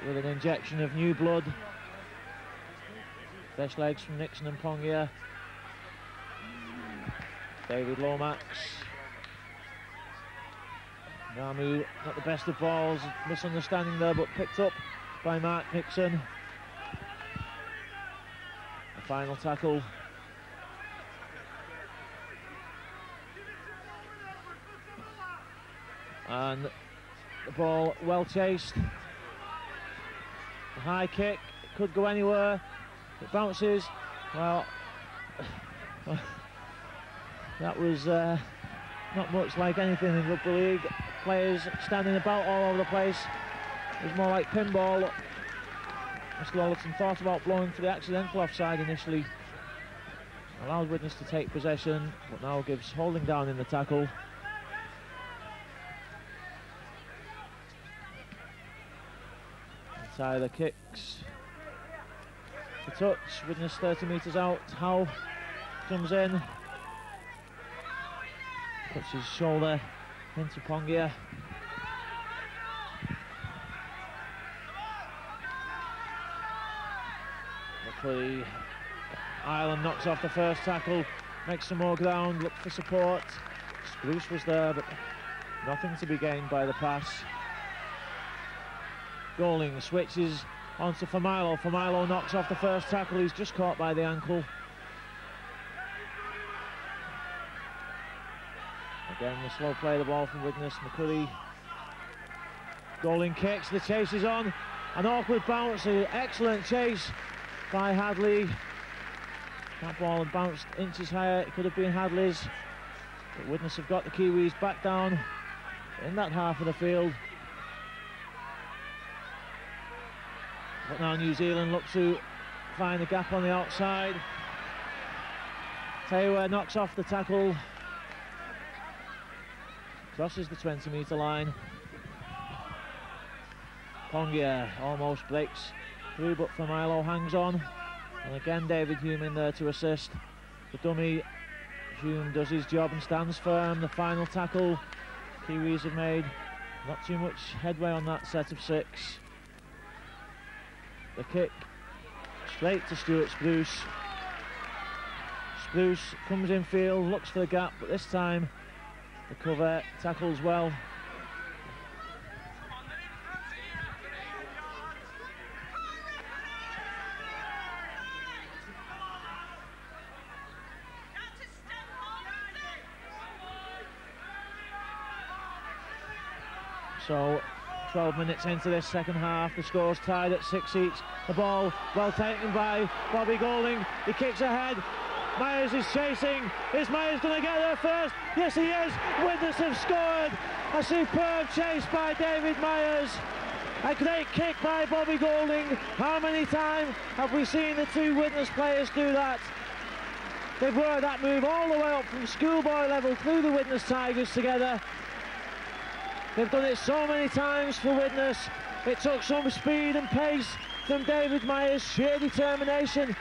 with an injection of new blood. Fresh legs from Nixon and Pongia. David Lomax. Ramu, not the best of balls, misunderstanding there, but picked up by Mark Nixon. The final tackle. And the ball well chased. The high kick, it could go anywhere. It bounces. Well, that was not much like anything in rugby league. Players standing about all over the place. It was more like pinball. Mr. Lollerton thought about blowing for the accidental offside initially. Allowed Widnes to take possession, but now gives holding down in the tackle. And Tyler kicks. The touch, Widnes 30 metres out. Howe comes in. Puts his shoulder into Pongia. Luckily, Ireland knocks off the first tackle, makes some more ground, looked for support. Spruce was there, but nothing to be gained by the pass. Goling switches onto Familo. Familo knocks off the first tackle, he's just caught by the ankle. Again, the slow play, the ball from Widnes. McCurry. Goling kicks, the chase is on. An awkward bounce, an excellent chase by Hadley. That ball had bounced inches higher, it could have been Hadley's. But Widnes have got the Kiwis back down in that half of the field. But now New Zealand look to find the gap on the outside. Taylor knocks off the tackle. Crosses the 20-metre line. Pongia almost breaks through, but Familo hangs on. And again, David Hume in there to assist. The dummy, Hume does his job and stands firm. The final tackle, Kiwis have made not too much headway on that set of 6. The kick straight to Stuart Spruce. Spruce comes in field, looks for the gap, but this time the cover tackles well. So 12 minutes into this second half, the score's tied at 6 each. The ball well taken by Bobby Golding. He kicks ahead. Myers is chasing. Is Myers going to get there first? Yes, he is. Widnes have scored. A superb chase by David Myers. A great kick by Bobby Golding. How many times have we seen the two Widnes players do that? They've worked that move all the way up from schoolboy level through the Widnes Tigers together. They've done it so many times for Widnes. It took some speed and pace from David Myers, sheer determination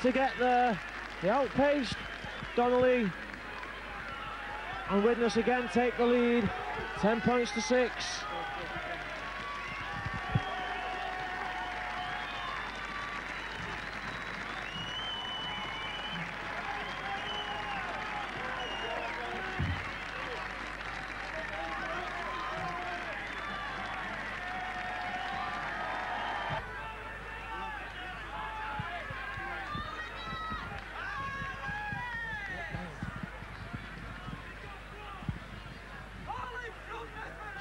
to get there. He outpaced Donnelly, and Widnes again take the lead, 10 points to 6.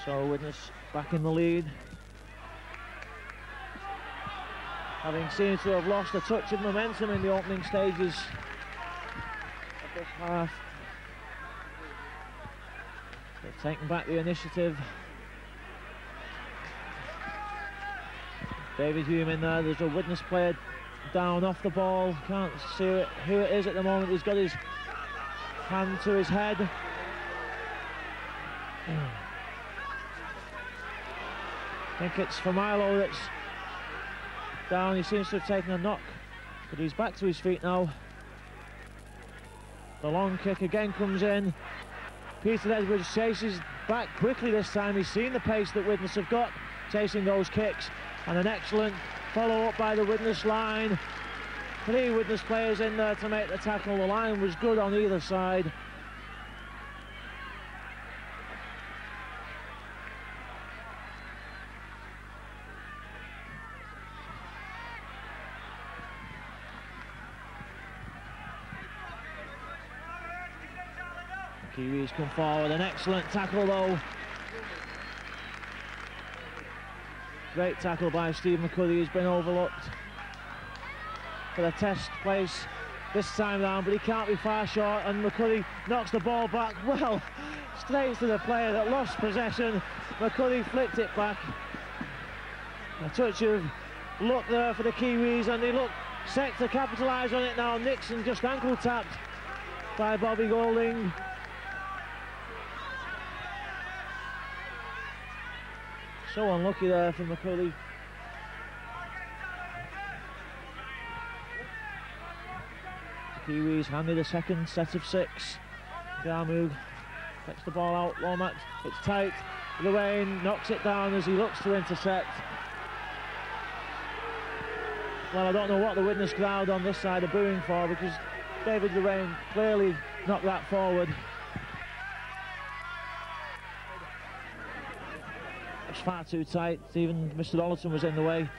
So Widnes back in the lead, having seemed to have lost a touch of momentum in the opening stages of this half. They've taken back the initiative. David Hume in there. There's a Widnes player down off the ball. Can't see who it is at the moment. He's got his hand to his head. I think it's Familo that's down. He seems to have taken a knock, but he's back to his feet now. The long kick again comes in. Peter Edwards chases back quickly this time. He's seen the pace that Widnes have got chasing those kicks, and an excellent follow-up by the Widnes line. 3 Widnes players in there to make the tackle. The line was good on either side. Kiwis come forward, an excellent tackle though. Great tackle by Steve McCuddy, who's been overlooked for the test place this time round, but he can't be far short, and McCuddy knocks the ball back, well, straight to the player that lost possession. McCuddy flicked it back. A touch of luck there for the Kiwis, and they look set to capitalise on it now. Nixon just ankle tapped by Bobby Golding. So unlucky there for McCully. The Kiwis handed a second set of 6. Garmug takes the ball out, Lomax, it's tight. Llewellyn knocks it down as he looks to intercept. Well, I don't know what the Widnes crowd on this side are booing for, because David Llewellyn clearly knocked that forward. It's far too tight. Even Mr. Ollerton was in the way.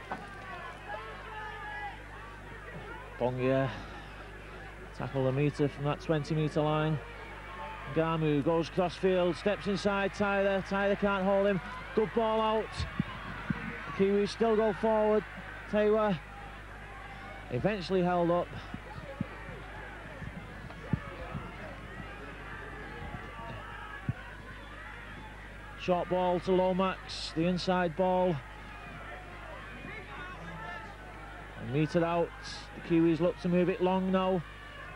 Bongier tackle the meter from that 20-metre line. Gamu goes crossfield, steps inside Tyler. Tyler can't hold him. Good ball out. The Kiwis still go forward. Taylor eventually held up. Short ball to Lomax, the inside ball. And metered out. The Kiwis look to move it long now.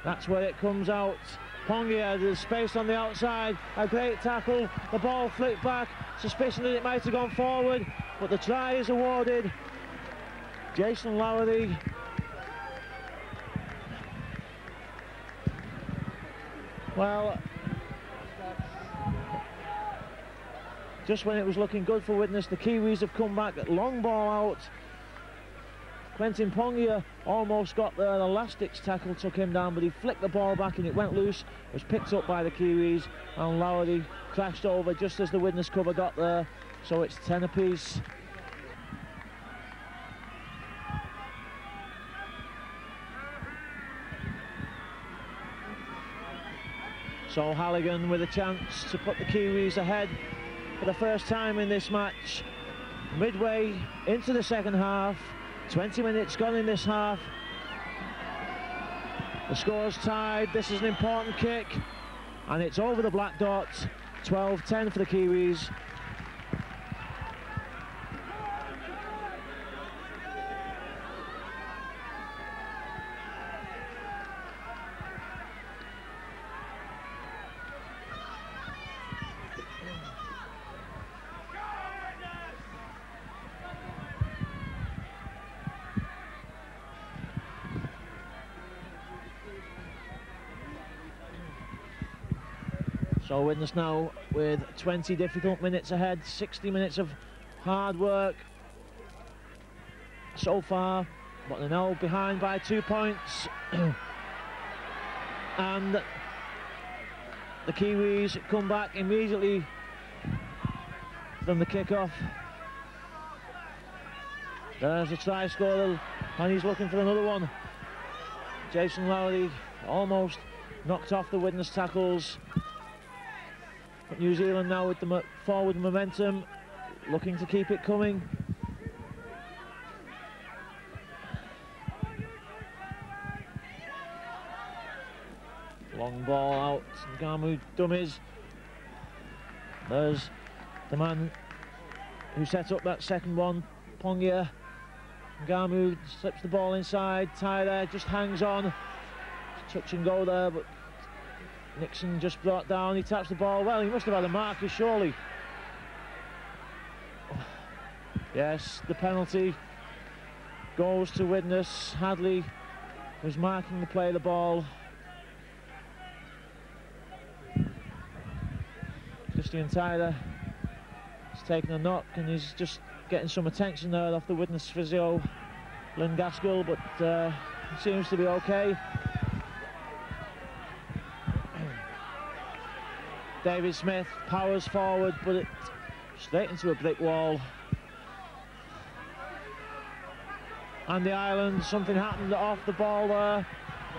That's where it comes out. Pongia, there's space on the outside. A great tackle. The ball flicked back. Suspicion that it might have gone forward, but the try is awarded. Jason Lowery. Well, just when it was looking good for Widnes, the Kiwis have come back. Long ball out. Quentin Pongia almost got there. The Elastics tackle took him down, but he flicked the ball back and it went loose. It was picked up by the Kiwis, and Lowery crashed over just as the Widnes cover got there. So it's 10 apiece. So Halligan with a chance to put the Kiwis ahead. for the first time in this match. Midway into the second half, 20 minutes gone in this half. The score's tied. This is an important kick, and it's over the black dot. 12-10 for the Kiwis. So Widnes now with 20 difficult minutes ahead, 60 minutes of hard work so far, but they're now behind by 2 points. And the Kiwis come back immediately from the kick-off. There's a try scorer, and he's looking for another one. Jason Lowry almost knocked off the Widnes tackles. But New Zealand now with the forward momentum, looking to keep it coming. Long ball out, Ngamu dummies. There's the man who set up that second one, Pongia. Ngamu slips the ball inside, Tyler just hangs on. Touch and go there, but Nixon just brought down, he taps the ball. Well, he must have had a marker, surely. Yes, the penalty goes to Widnes. Hadley was marking the play of the ball. Christian Tyler has taken a knock, and he's just getting some attention there off the Widnes physio, Lynn Gaskell, but he seems to be okay. David Smith powers forward, but it straight into a brick wall. And the Island, something happened off the ball there.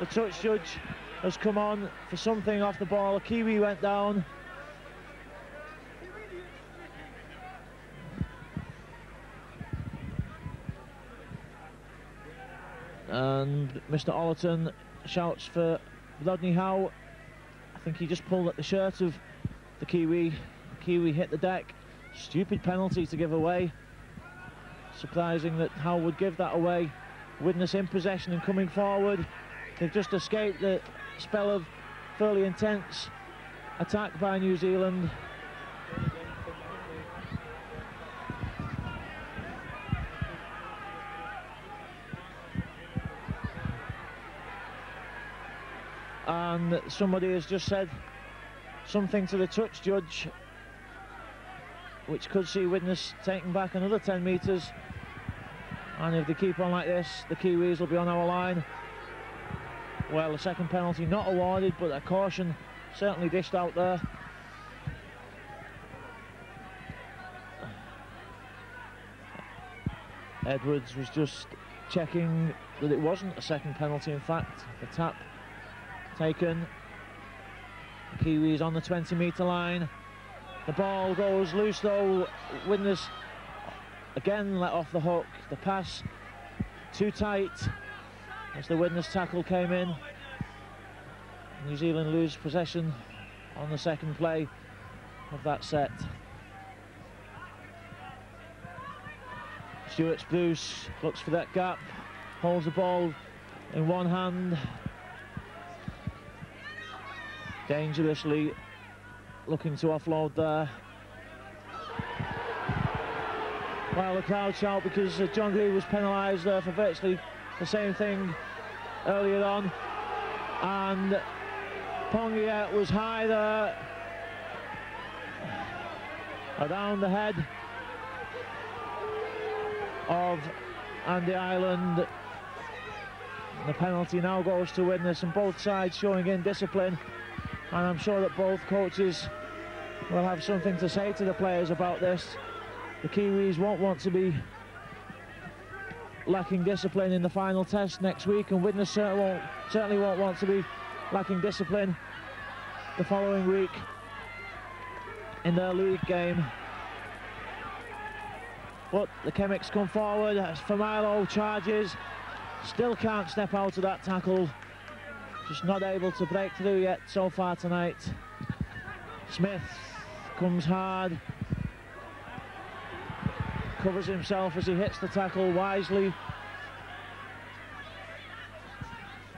The touch judge has come on for something off the ball. A Kiwi went down. And Mr. Ollerton shouts for Rodney Howe. I think he just pulled at the shirt of the Kiwi. Kiwi hit the deck. Stupid penalty to give away. Surprising that Howe would give that away. Widnes in possession and coming forward. They've just escaped the spell of fairly intense attack by New Zealand. And somebody has just said something to the touch judge, which could see Widnes taking back another 10 metres. And if they keep on like this, the Kiwis will be on our line. Well, the second penalty not awarded, but a caution certainly dished out there. Edwards was just checking that it wasn't a second penalty, in fact. The tap taken. The Kiwis on the 20-metre line. The ball goes loose though. Widnes again let off the hook. The pass too tight as the Widnes tackle came in. New Zealand lose possession on the second play of that set. Stuart Spruce looks for that gap, holds the ball in one hand, dangerously looking to offload there. Well, the crowd shout because John Green was penalised there for virtually the same thing earlier on, and Pongia was high there around the head of Andy Ireland. The penalty now goes to Widnes, and both sides showing indiscipline, and I'm sure that both coaches will have something to say to the players about this. The Kiwis won't want to be lacking discipline in the final test next week, and Widnes certainly won't want to be lacking discipline the following week in their league game. but the Chemics come forward as Familo charges, still can't step out of that tackle, just not able to break through yet so far tonight. Smith comes hard, covers himself as he hits the tackle wisely.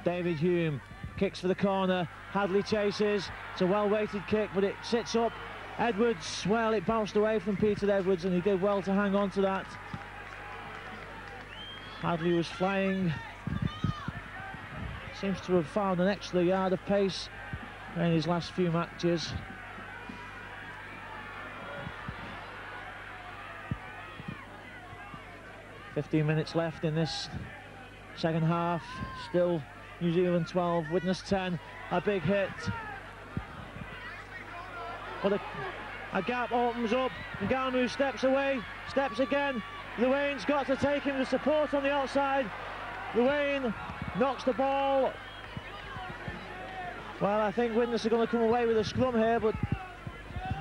David Hume kicks for the corner, Hadley chases, it's a well-weighted kick but it sits up. Edwards, well, it bounced away from Peter Edwards and he did well to hang on to that. Hadley was flying, seems to have found an extra yard of pace in his last few matches. "15 minutes left in this second half, still New Zealand 12, Widnes 10, a big hit. But a gap opens up, Ngamu steps away, steps again, Llewellyn's got to take him to support on the outside. Llewellyn knocks the ball. Well, I think Widnes are going to come away with a scrum here, but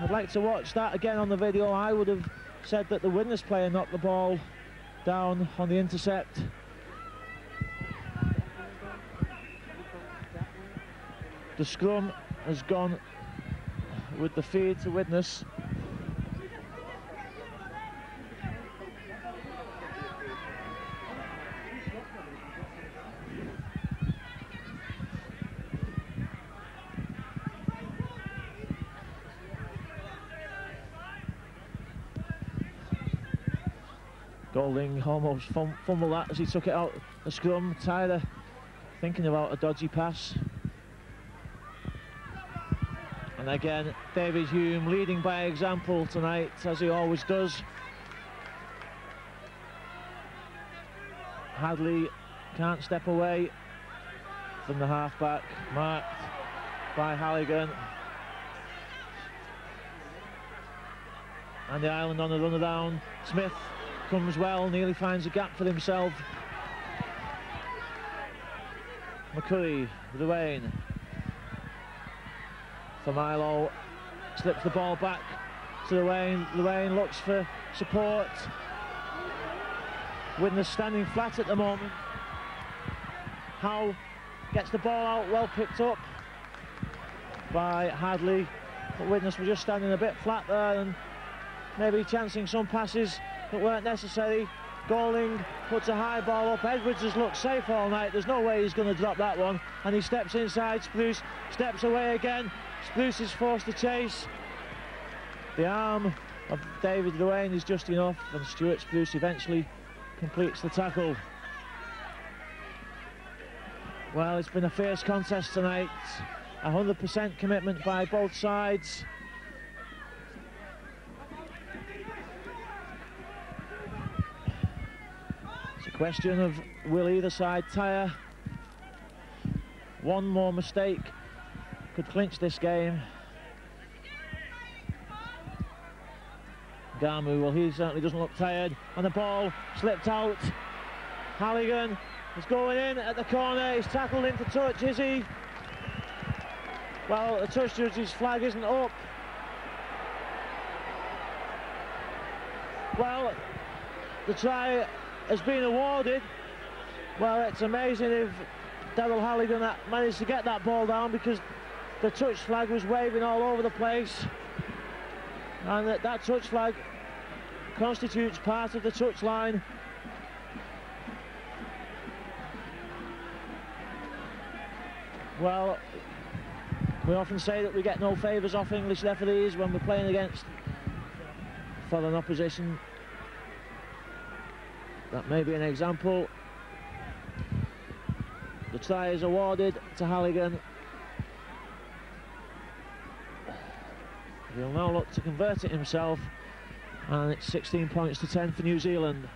I'd like to watch that again on the video. I would have said that the Widnes player knocked the ball down on the intercept. The scrum has gone with the feed to Widnes. Golding almost fumbled that as he took it out the scrum. Tyler thinking about a dodgy pass. And again, David Hume leading by example tonight, as he always does. Hadley can't step away from the halfback, marked by Halligan. And the Ireland on the run down. Smith comes well, nearly finds a gap for himself. McCurry with Wayne. Familo slips the ball back to Llewellyn. Llewellyn looks for support. Widnes standing flat at the moment. Howe gets the ball out, well picked up by Hadley. But Widnes were just standing a bit flat there and maybe chancing some passes that weren't necessary. Golding puts a high ball up. Edwards has looked safe all night. There's no way he's going to drop that one. And he steps inside. Spruce steps away again. Spruce is forced to chase. The arm of David Llewellyn is just enough, and Stuart Spruce eventually completes the tackle. Well, it's been a fierce contest tonight. 100% commitment by both sides. It's a question of will either side tire. One more mistake could clinch this game. Gamu, well, he certainly doesn't look tired, and the ball slipped out. Halligan is going in at the corner. He's tackled into touch, is he? Well, the touch judge's flag isn't up. Well, the try has been awarded. Well, it's amazing if Daryl Halligan managed to get that ball down, because the touch flag was waving all over the place, and that touch flag constitutes part of the touch line. Well, we often say that we get no favours off English referees when we're playing against foreign opposition. That may be an example. The try is awarded to Halligan. He'll now look to convert it himself, and it's 16 points to 10 for New Zealand.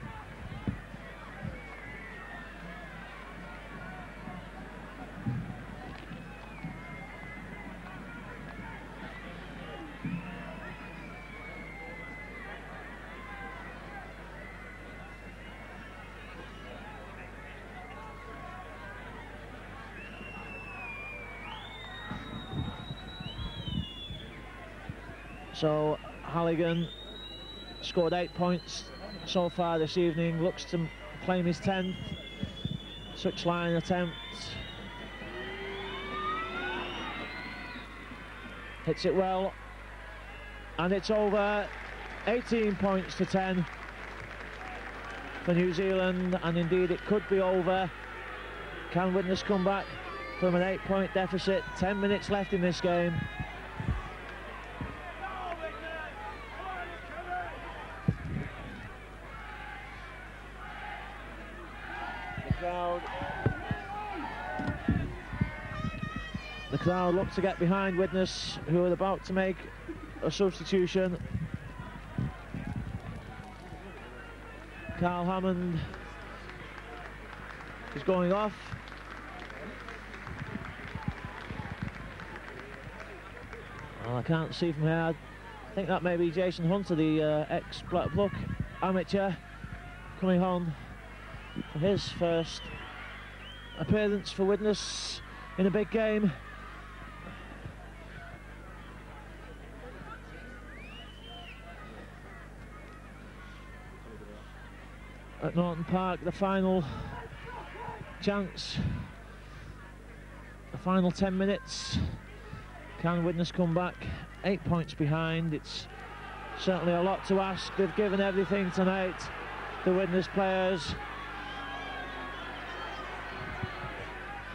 So Halligan scored 8 points so far this evening, looks to claim his 10th switchline attempt. Hits it well, and it's over. 18 points to 10 for New Zealand, and indeed it could be over. Can Widnes come back from an 8-point deficit? 10 minutes left in this game. The crowd look to get behind Widnes, who are about to make a substitution. Carl Hammond is going off. Well, I can't see from here. I think that may be Jason Hunter, the ex-Blackbuck amateur, coming on for his first appearance for Widnes in a big game. At Norton Park, the final chance, the final 10 minutes. Can Widnes come back? 8 points behind. It's certainly a lot to ask. They've given everything tonight, the Widnes players,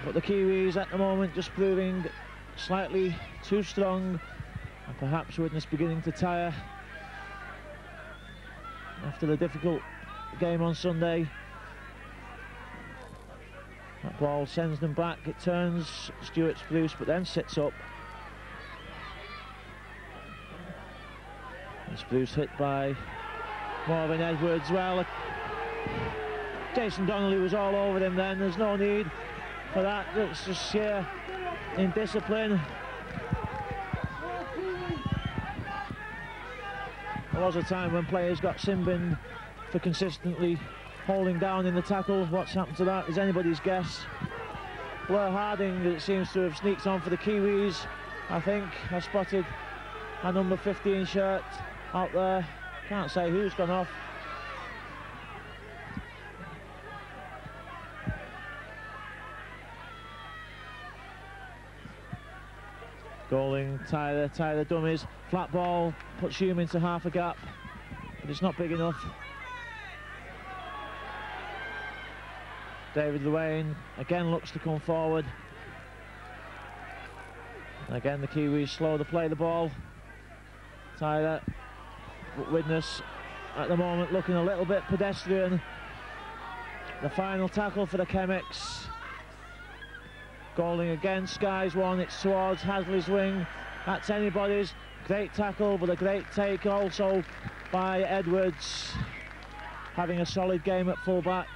but the Kiwis at the moment just proving slightly too strong, and perhaps Widnes beginning to tire after the difficult game on Sunday. That ball sends them back. It turns Stuart Spruce, but then sits up. And Spruce hit by Marvin Edwards. Well, Jason Donnelly was all over him then. There's no need for that. It's just sheer indiscipline. There was a time when players got sin-binned for consistently holding down in the tackle. What's happened to that is anybody's guess. Blair Harding, it seems to have sneaked on for the Kiwis. I think I spotted a number 15 shirt out there. Can't say who's gone off. Goaling, tie the dummies. Flat ball, puts Hume into half a gap, but it's not big enough. David Luane again looks to come forward. And again the Kiwis slow to play the ball. Tyler, Widnes at the moment looking a little bit pedestrian. The final tackle for the Chemics. Goaling again, skies one, it's towards Hasley's wing. That's anybody's. Great tackle, but a great take also by Edwards, having a solid game at full-back.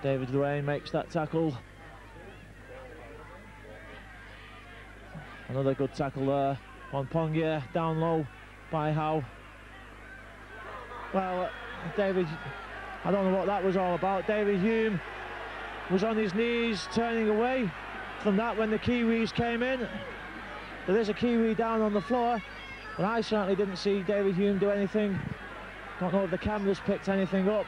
David Luane makes that tackle. Another good tackle there on Pongia, down low by Howe. Well, David, I don't know what that was all about. David Hume was on his knees turning away from that when the Kiwis came in. There is a Kiwi down on the floor, but I certainly didn't see David Hume do anything. Don't know if the cameras picked anything up.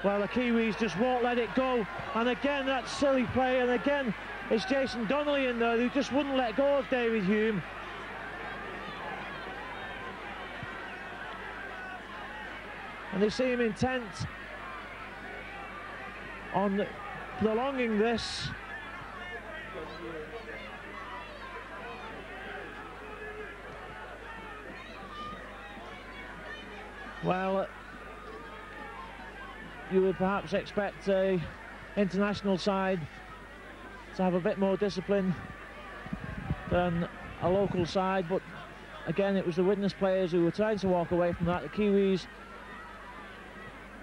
Well, the Kiwis just won't let it go, and again that silly play, and again it's Jason Donnelly in there who just wouldn't let go of David Hume. And they seem intent on prolonging this. Well, you would perhaps expect an international side to have a bit more discipline than a local side, but again it was the Widnes players who were trying to walk away from that. The Kiwis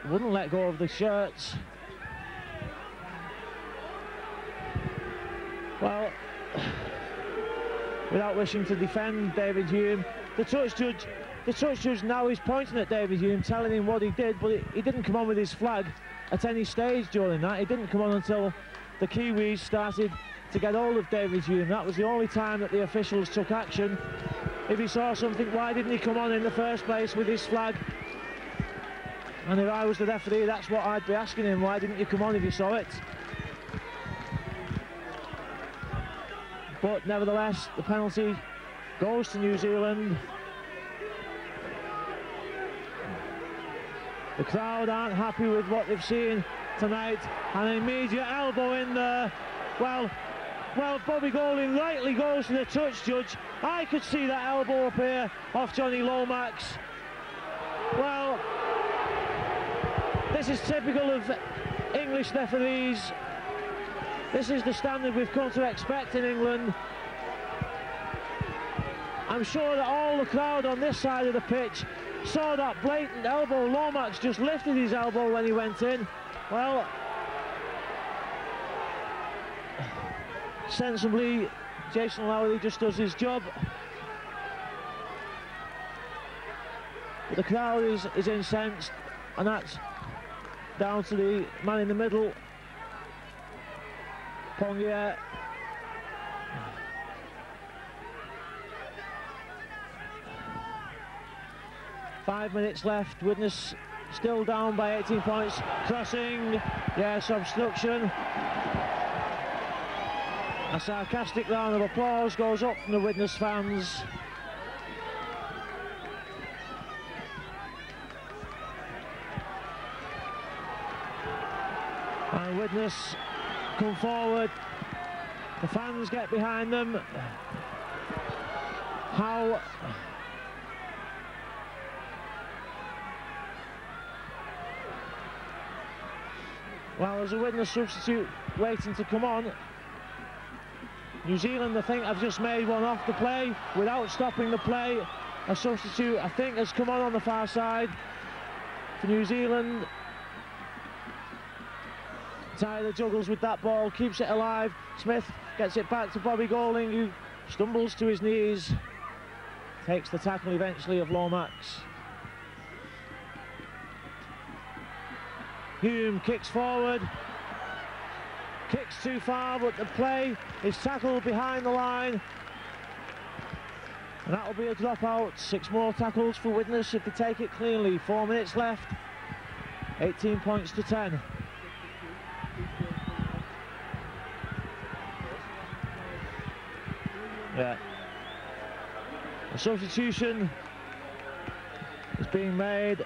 wouldn't let go of the shirts. Well, without wishing to defend David Hume, the touch judge now is pointing at David Hume, telling him what he did, but he didn't come on with his flag at any stage during that. He didn't come on until the Kiwis started to get hold of David Hume. That was the only time that the officials took action. If he saw something, why didn't he come on in the first place with his flag? And if I was the referee, that's what I'd be asking him. Why didn't you come on if you saw it? But nevertheless, the penalty goes to New Zealand. The crowd aren't happy with what they've seen tonight. An immediate elbow in there. Well, Bobby Golding rightly goes to the touch judge. I could see that elbow up here off Johnny Lomax. Well, this is typical of English referees. This is the standard we've come to expect in England. I'm sure that all the crowd on this side of the pitch saw that blatant elbow. Lomax just lifted his elbow when he went in. Well, sensibly, Jason Lowry just does his job. But the crowd is incensed, and that's down to the man in the middle, Pongier. Five minutes left. Widnes still down by 18 points. Crossing, yes, obstruction. A sarcastic round of applause goes up from the Widnes fans. And Widnes come forward. The fans get behind them. How well, there's a Widnes substitute waiting to come on. New Zealand, I think, have just made one off the play without stopping the play. A substitute, I think, has come on the far side for New Zealand. Tyler juggles with that ball, keeps it alive. Smith gets it back to Bobby Golding, who stumbles to his knees. Takes the tackle eventually of Lomax. Hume kicks forward. Kicks too far, but the play is tackled behind the line. And that'll be a dropout. 6 more tackles for Widnes if they take it cleanly. 4 minutes left. 18 points to 10. Yeah. A substitution is being made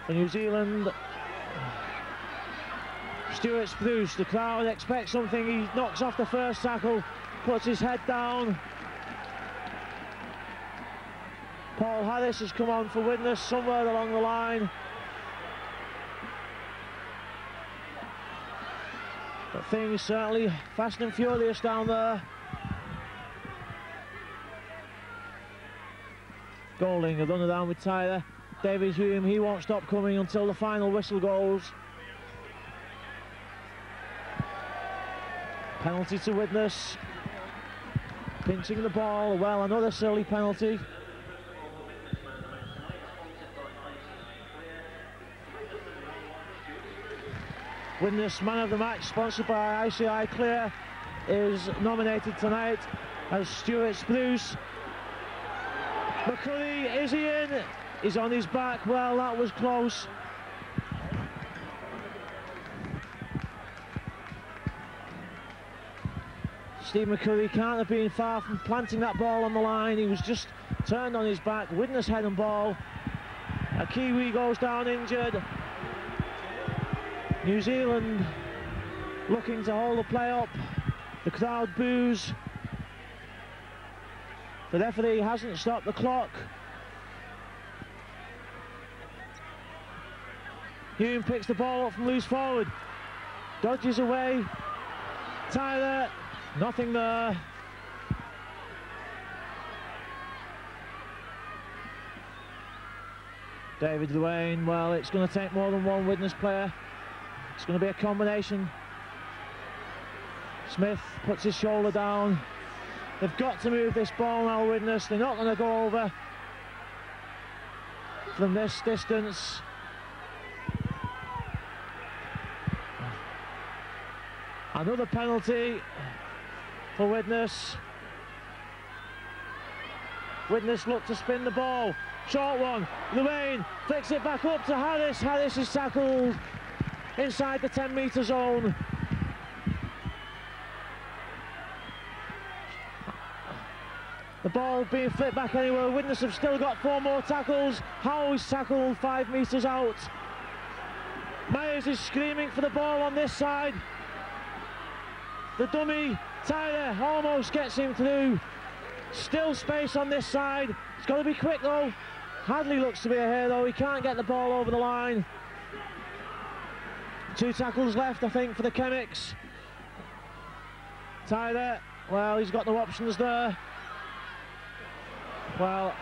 for New Zealand. Stuart Spruce, the crowd expects something. He knocks off the first tackle, puts his head down. Paul Harris has come on for Widnes somewhere along the line. But things certainly fast and furious down there. Golding, a run around with Tyler. David Hume, he won't stop coming until the final whistle goes. Penalty to Widnes. Pinching the ball, well, another silly penalty. Widnes man of the match, sponsored by ICI Clear, is nominated tonight as Stuart Spruce. McCurry, is he in? He's on his back. Well, that was close. Steve McCurry can't have been far from planting that ball on the line. He was just turned on his back. Widnes head and ball. A Kiwi goes down injured. New Zealand looking to hold the play up. The crowd boos. The referee hasn't stopped the clock. Hume picks the ball up from loose forward. Dodges away. Tyler, nothing there. David Duane, well, it's going to take more than one Widnes player. It's going to be a combination. Smith puts his shoulder down. They've got to move this ball now, Widnes. They're not going to go over from this distance. Another penalty for Widnes. Widnes look to spin the ball. Short one. Lorraine flicks it back up to Harris. Harris is tackled inside the 10-metre zone. The ball being flipped back anyway. Widnes have still got 4 more tackles. Howe's tackled 5 metres out. Myers is screaming for the ball on this side. The dummy, Tyler, almost gets him through. Still space on this side. It's got to be quick though. Hadley looks to be ahead though. He can't get the ball over the line. 2 tackles left, I think, for the Chemics. Tyler, well, he's got no options there. Well,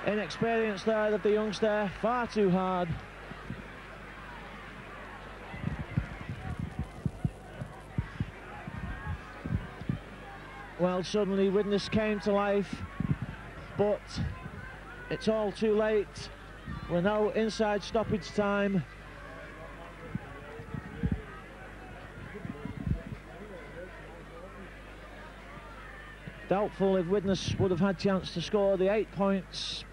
inexperience there of the youngster, far too hard. Well, suddenly Widnes came to life, but it's all too late. We're now inside stoppage time. Doubtful if Widnes would have had chance to score the 8 points,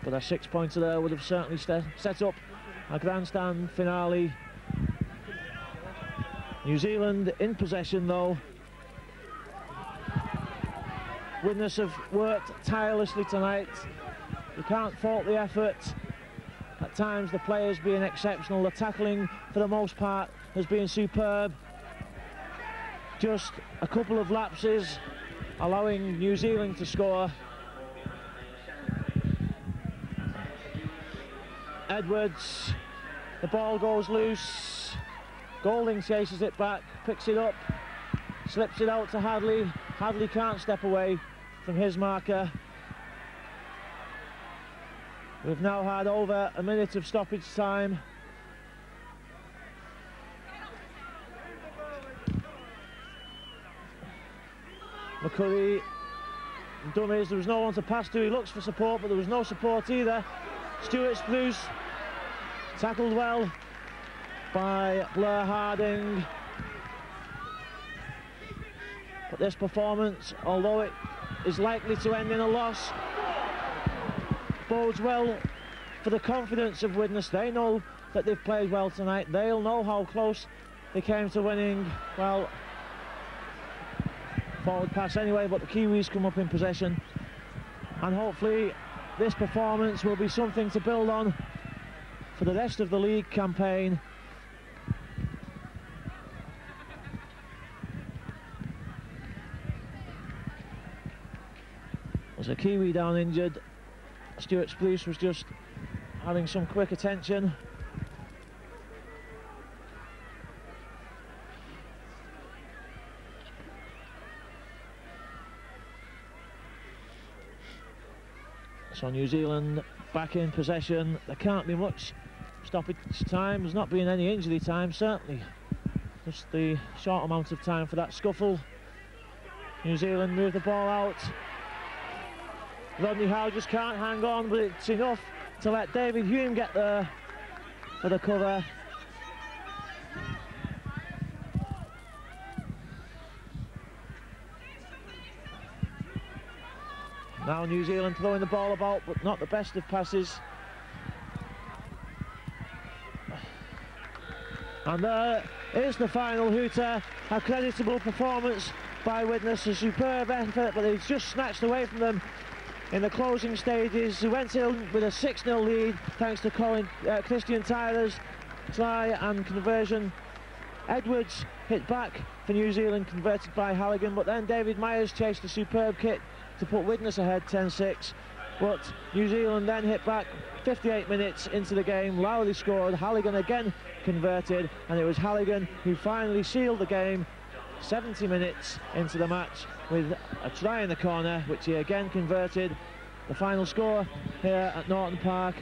but a 6-pointer there would have certainly set up a grandstand finale. New Zealand in possession though. Widnes have worked tirelessly tonight. You can't fault the effort. At times the players being exceptional. The tackling for the most part has been superb. Just a couple of lapses allowing New Zealand to score. Edwards, the ball goes loose. Golding chases it back, picks it up, slips it out to Hadley. Hadley can't step away from his marker. We've now had over a minute of stoppage time. McCurry, dummies, there was no one to pass to. He looks for support, but there was no support either. Stuart Spruce, tackled well by Blair Harding. But this performance, although it is likely to end in a loss, bodes well for the confidence of Widnes. They know that they've played well tonight. They'll know how close they came to winning. Well, forward pass anyway, but the Kiwis come up in possession, and hopefully this performance will be something to build on for the rest of the league campaign. There's a Kiwi down injured. Stuart Spruce was just having some quick attention. So New Zealand back in possession. There can't be much stoppage time. There's not been any injury time, certainly. Just the short amount of time for that scuffle. New Zealand move the ball out. Rodney Howe just can't hang on, but it's enough to let David Hume get there for the cover. Now New Zealand throwing the ball about, but not the best of passes. And there is the final hooter. A creditable performance by Widnes, a superb effort, but it's just snatched away from them in the closing stages. He went in with a 6-0 lead thanks to Christian Tyler's try and conversion. Edwards hit back for New Zealand, converted by Halligan, but then David Myers chased a superb kick to put Widnes ahead 10-6. But New Zealand then hit back 58 minutes into the game. Lowry scored, Halligan again converted, and it was Halligan who finally sealed the game 70 minutes into the match with a try in the corner, which he again converted. The final score here at Norton Park: